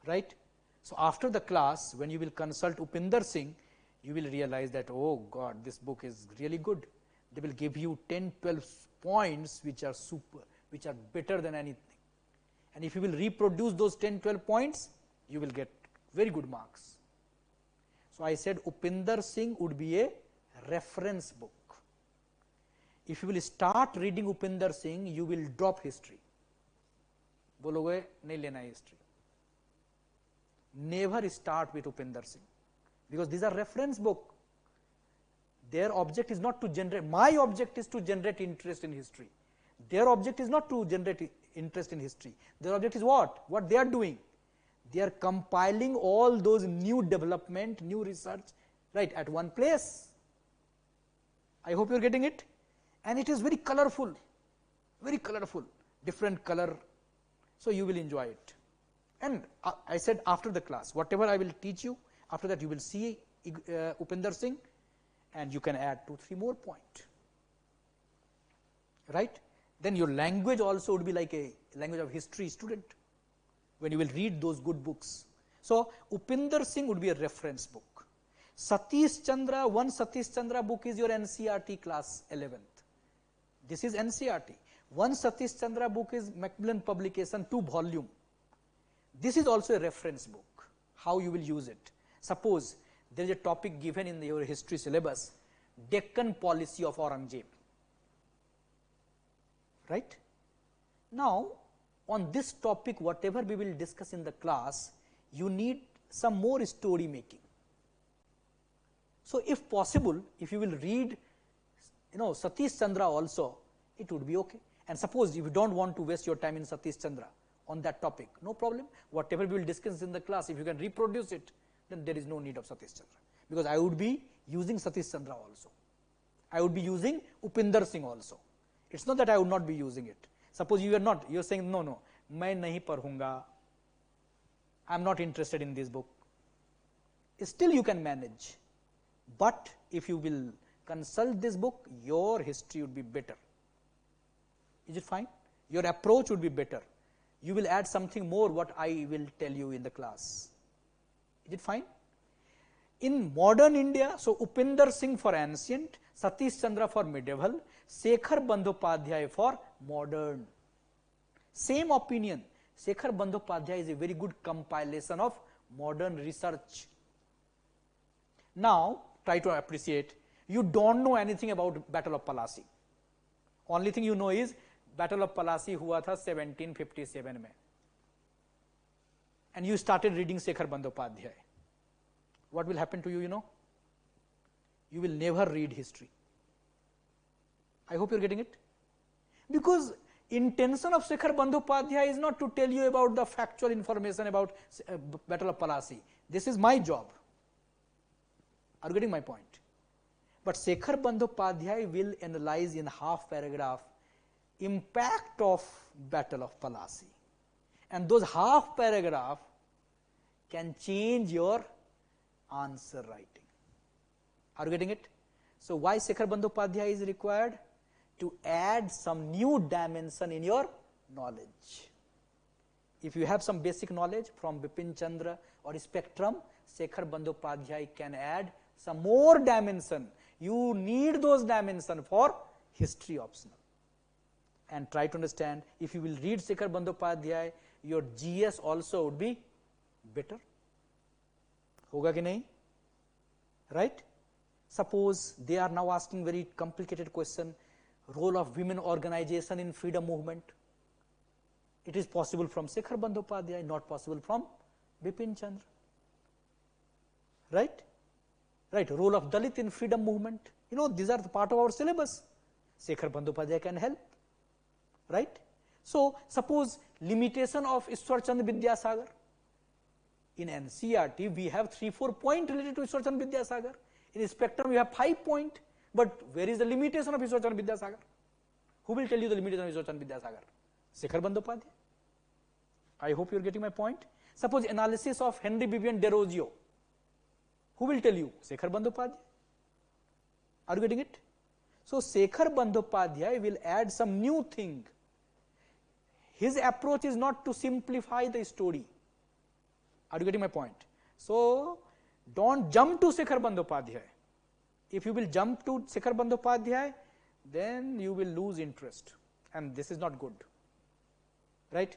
right. So, after the class, when you will consult Upinder Singh, you will realize that, oh God, this book is really good. They will give you 10, 12 points which are which are better than anything. And if you will reproduce those 10, 12 points, you will get very good marks. So, I said Upinder Singh would be a reference book. If you will start reading Upinder Singh, you will drop history. बोलोगे नहीं लेना है history. Never start with Upinder Singh, because these are reference book. Their object is not to generate, my object is to generate interest in history. Their object is not to generate interest in history. Their object is what? What they are doing? They are compiling all those new development, new research, right, at one place. I hope you are getting it. And it is very colorful, different color. So, you will enjoy it. And I said after the class, whatever I will teach you, after that you will see Upinder Singh, and you can add 2, 3 more points, right. Then your language also would be like a language of history student when you will read those good books. So, Upinder Singh would be a reference book. Satish Chandra, one Satish Chandra book is your NCERT class 11th. This is NCERT. One Satish Chandra book is Macmillan publication, 2 volume. This is also a reference book. How you will use it? Suppose there is a topic given in your history syllabus, Deccan policy of Aurangzeb, right. Now, on this topic, whatever we will discuss in the class, you need some more story making. So, if possible, if you will read Satish Chandra also, it would be okay. And suppose if you do not want to waste your time in Satish Chandra on that topic, no problem. Whatever we will discuss in the class, if you can reproduce it, then there is no need of Satish Chandra, because I would be using Satish Chandra also. I would be using Upinder Singh also. It is not that I would not be using it. Suppose you are not, you are saying no, मैं नहीं पढ़ूंगा, I am not interested in this book. Still you can manage, but if you will consult this book, your history would be better. Is it fine? Your approach would be better. You will add something more what I will tell you in the class. Is it fine? In modern India, so Upinder Singh for ancient, Satish Chandra for medieval, Shekhar Bandhopadhyay for modern. Same opinion. Shekhar Bandhopadhyay is a very good compilation of modern research. Now, try to appreciate. You don't know anything about Battle of Plassey. Only thing you know is Battle of Plassey हुआ था 1757 में. And you started reading Shekhar Bandhopadhyay. What will happen to you, you know? You will never read history. I hope you are getting it. Because intention of Shekhar Bandhopadhyay is not to tell you about the factual information about Battle of Plassey. This is my job. Are you getting my point? But Shekhar Bandhopadhyay will analyze in half paragraph impact of Battle of Plassey. And those half paragraph can change your answer writing. Are you getting it? So, why Shekhar Bandhopadhyay is required? To add some new dimension in your knowledge. If you have some basic knowledge from Bipin Chandra or Spectrum, Shekhar Bandhopadhyay can add some more dimension. You need those dimension for history optional. And try to understand, if you will read Shekhar Bandhopadhyay, your GS also would be better. Hoga ki nahi? Right? Suppose they are now asking very complicated question. role of women organization in freedom movement. It is possible from Shekhar Bandyopadhyay, not possible from Bipin Chandra. Right? Right, role of Dalit in freedom movement. You know, these are the part of our syllabus. Shekhar Bandyopadhyay can help. Right? So, suppose limitation of Ishwar Chand Vidyasagar. In NCERT, we have 3-4 points related to Ishwar Chand Vidyasagar. In spectrum, we have 5 points. But where is the limitation of Ishwar Chand Vidyasagar? Who will tell you the limitation of Ishwar Chand Vidyasagar? Shekhar Bandyopadhyay. I hope you are getting my point. Suppose analysis of Henry Vivian Desrosiers. Who will tell you? Shekhar Bandyopadhyay. Are you getting it? So, Shekhar Bandyopadhyay will add some new thing. His approach is not to simplify the story. Are you getting my point? So, don't jump to Shekhar Bandyopadhyay. If you will jump to Shekhar Bandyopadhyay, then you will lose interest, and this is not good. Right?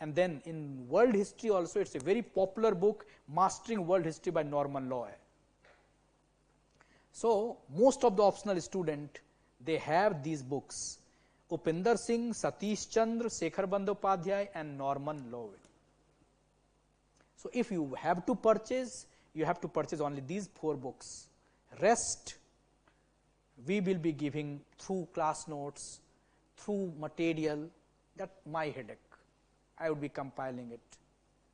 And then in world history also, it's a very popular book, Mastering World History by Norman Loy. So, most of the optional student, they have these books, Upinder Singh, Satish Chandra, Shekhar Bandyopadhyay and Norman Loy. So, if you have to purchase, you have to purchase only these 4 books. Rest we will be giving through class notes, through material, that my headache. I would be compiling it,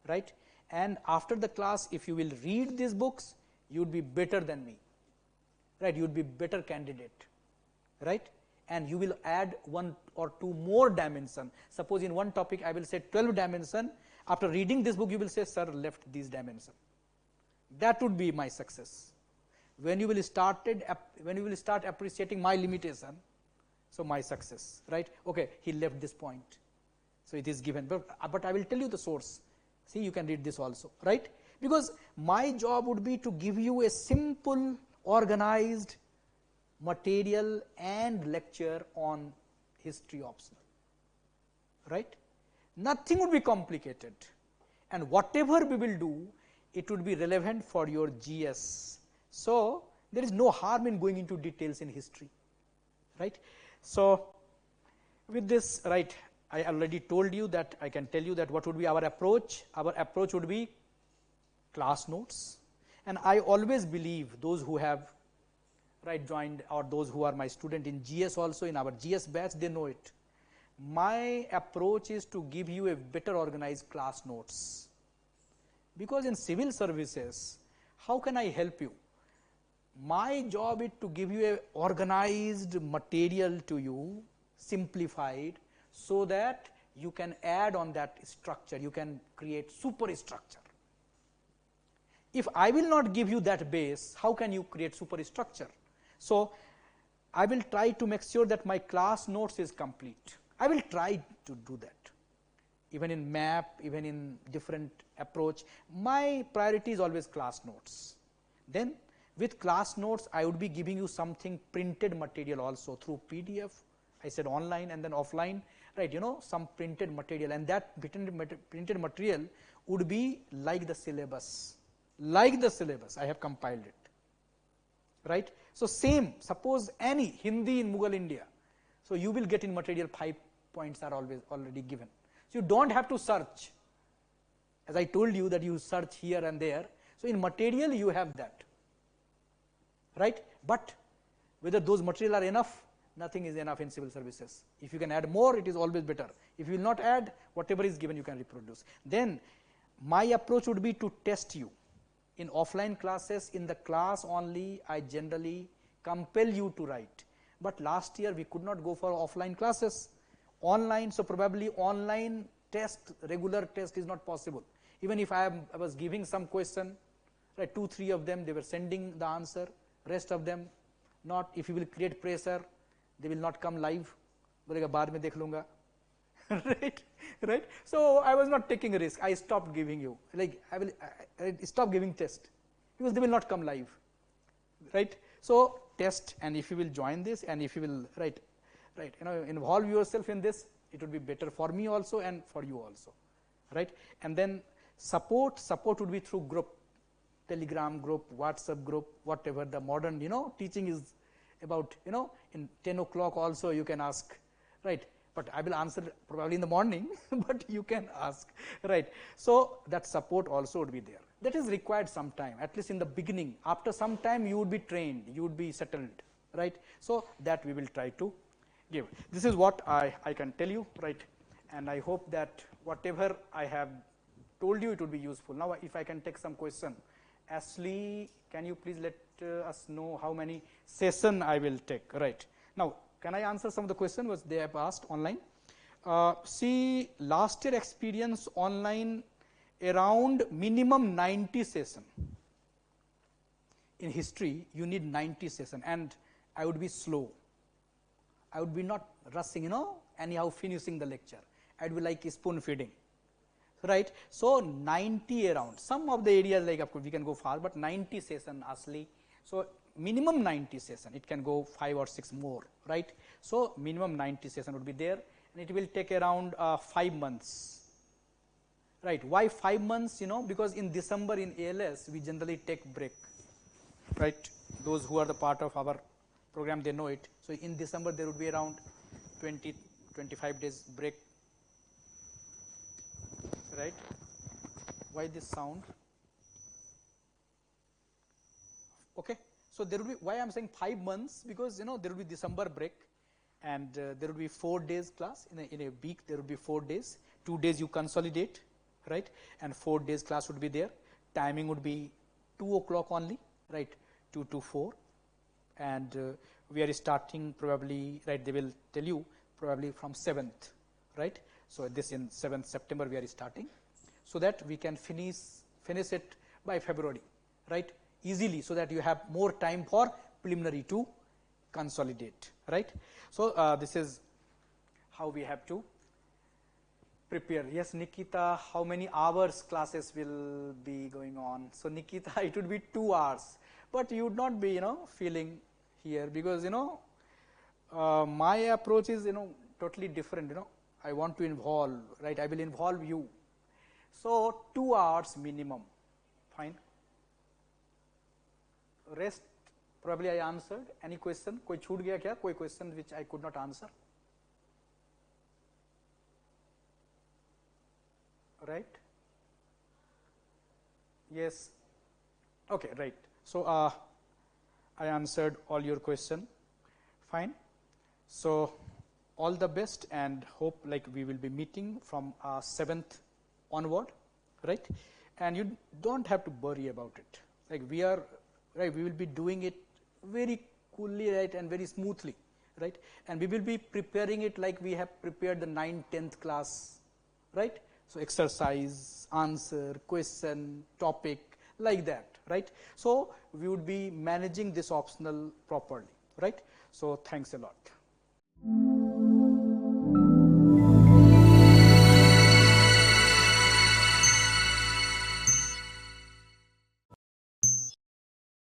right? And after the class, if you will read these books, you would be better than me, right? You would be better candidate, right? And you will add 1 or 2 more dimension. Suppose in one topic I will say 12 dimension. After reading this book, you will say, sir, left these dimension. That would be my success. When you will start appreciating my limitation, so my success, right? Okay, he left this point. So it is given, but I will tell you the source. See, you can read this also, right? Because my job would be to give you a simple, organized material and lecture on history optional, right? Nothing would be complicated, and whatever we will do, it would be relevant for your GS. So there is no harm in going into details in history, right? So with this, right, I already told you that I can tell you that what would be our approach. Our approach would be class notes, and I always believe those who have joined, or those who are my student in GS also, in our GS batch, they know it. My approach is to give you a better organized class notes, because in civil services, how can I help you? My job is to give you a organized material to you, simplified, so that you can add on that structure, you can create superstructure. If I will not give you that base, how can you create superstructure? So I will try to make sure that my class notes is complete. I will try to do that. Even in map, even in different approach, my priority is always class notes. Then with class notes, I would be giving you something printed material also through PDF. I said online and then offline, right? You know, some printed material, and that printed material would be like the syllabus. Like the syllabus, I have compiled it, right? So same, suppose any Hindi in Mughal India, so you will get in material 5 points are always already given. So you don't have to search. As I told you that you search here and there, so in material you have that, right? But whether those material are enough, nothing is enough in civil services. If you can add more, it is always better. If you will not add, whatever is given you can reproduce. Then my approach would be to test you. In offline classes, in the class only, I generally compel you to write. But last year we could not go for offline classes. Online, so probably online test, regular test is not possible. Even if I was giving some question, right, 2-3 of them, they were sending the answer, rest of them not. If you will create pressure, they will not come live. बोलेगा बाद में देख लूँगा, right? So I was not taking a risk. I stopped giving you, like I stop giving test because they will not come live, right? So test, and if you will join this, and if you will involve yourself in this, it would be better for me also and for you also, right? And then support would be through group, Telegram group, WhatsApp group, whatever the modern teaching is about, in 10 o'clock also you can ask, right? But I will answer probably in the morning, but you can ask, right? So that support also would be there. That is required some time, at least in the beginning. After some time you would be trained, you would be settled, right? So that we will try to give. This is what I can tell you, right? And I hope that whatever I have told you, it would be useful. Now, if I can take some question. Ashley, can you please let us know how many session I will take, right? Now, can I answer some of the question which they have asked online? See, last year experience online around minimum 90 session. In history, you need 90 session, and I would be slow. I would be not rushing, anyhow finishing the lecture. I would be like spoon feeding, right? So 90 around. Some of the areas, like of course we can go far, but 90 session, Asli. So minimum 90 session. It can go 5 or 6 more, right? So minimum 90 session would be there, and it will take around 5 months, right? Why 5 months? Because in December in ALS we generally take break, right? Those who are the part of our program, they know it. So in December there would be around 20-25 days break, right? Why this sound? Okay. So there will be, why I am saying 5 months, because there will be December break, and there will be 4 days class in a week. There will be 4 days. 2 days you consolidate, right? And 4 days class would be there. Timing would be 2 o'clock only, right? 2 to 4, and we are starting probably, right? They will tell you probably from 7th, right? So this in 7th September we are starting, so that we can finish it by February, right? Easily, so that you have more time for preliminary to consolidate, right? So this is how we have to prepare. Yes, Nikita, how many hours classes will be going on? So Nikita, it would be 2 hours, but you would not be, feeling here, because my approach is totally different. I want to involve, right? I will involve you. So 2 hours minimum, fine. Rest probably I answered. Any question? कोई छूट गया क्या? कोई question which I could not answer? Right? Yes. Okay, right. So I answered all your question. Fine. So all the best, and hope like we will be meeting from 7th onward, right? And you don't have to worry about it. Like we are, right? We will be doing it very coolly, right, and very smoothly, right? And we will be preparing it like we have prepared the 9th, 10th class, right? So exercise, answer, question, topic, like that, right? So we would be managing this optional properly, right? So thanks a lot.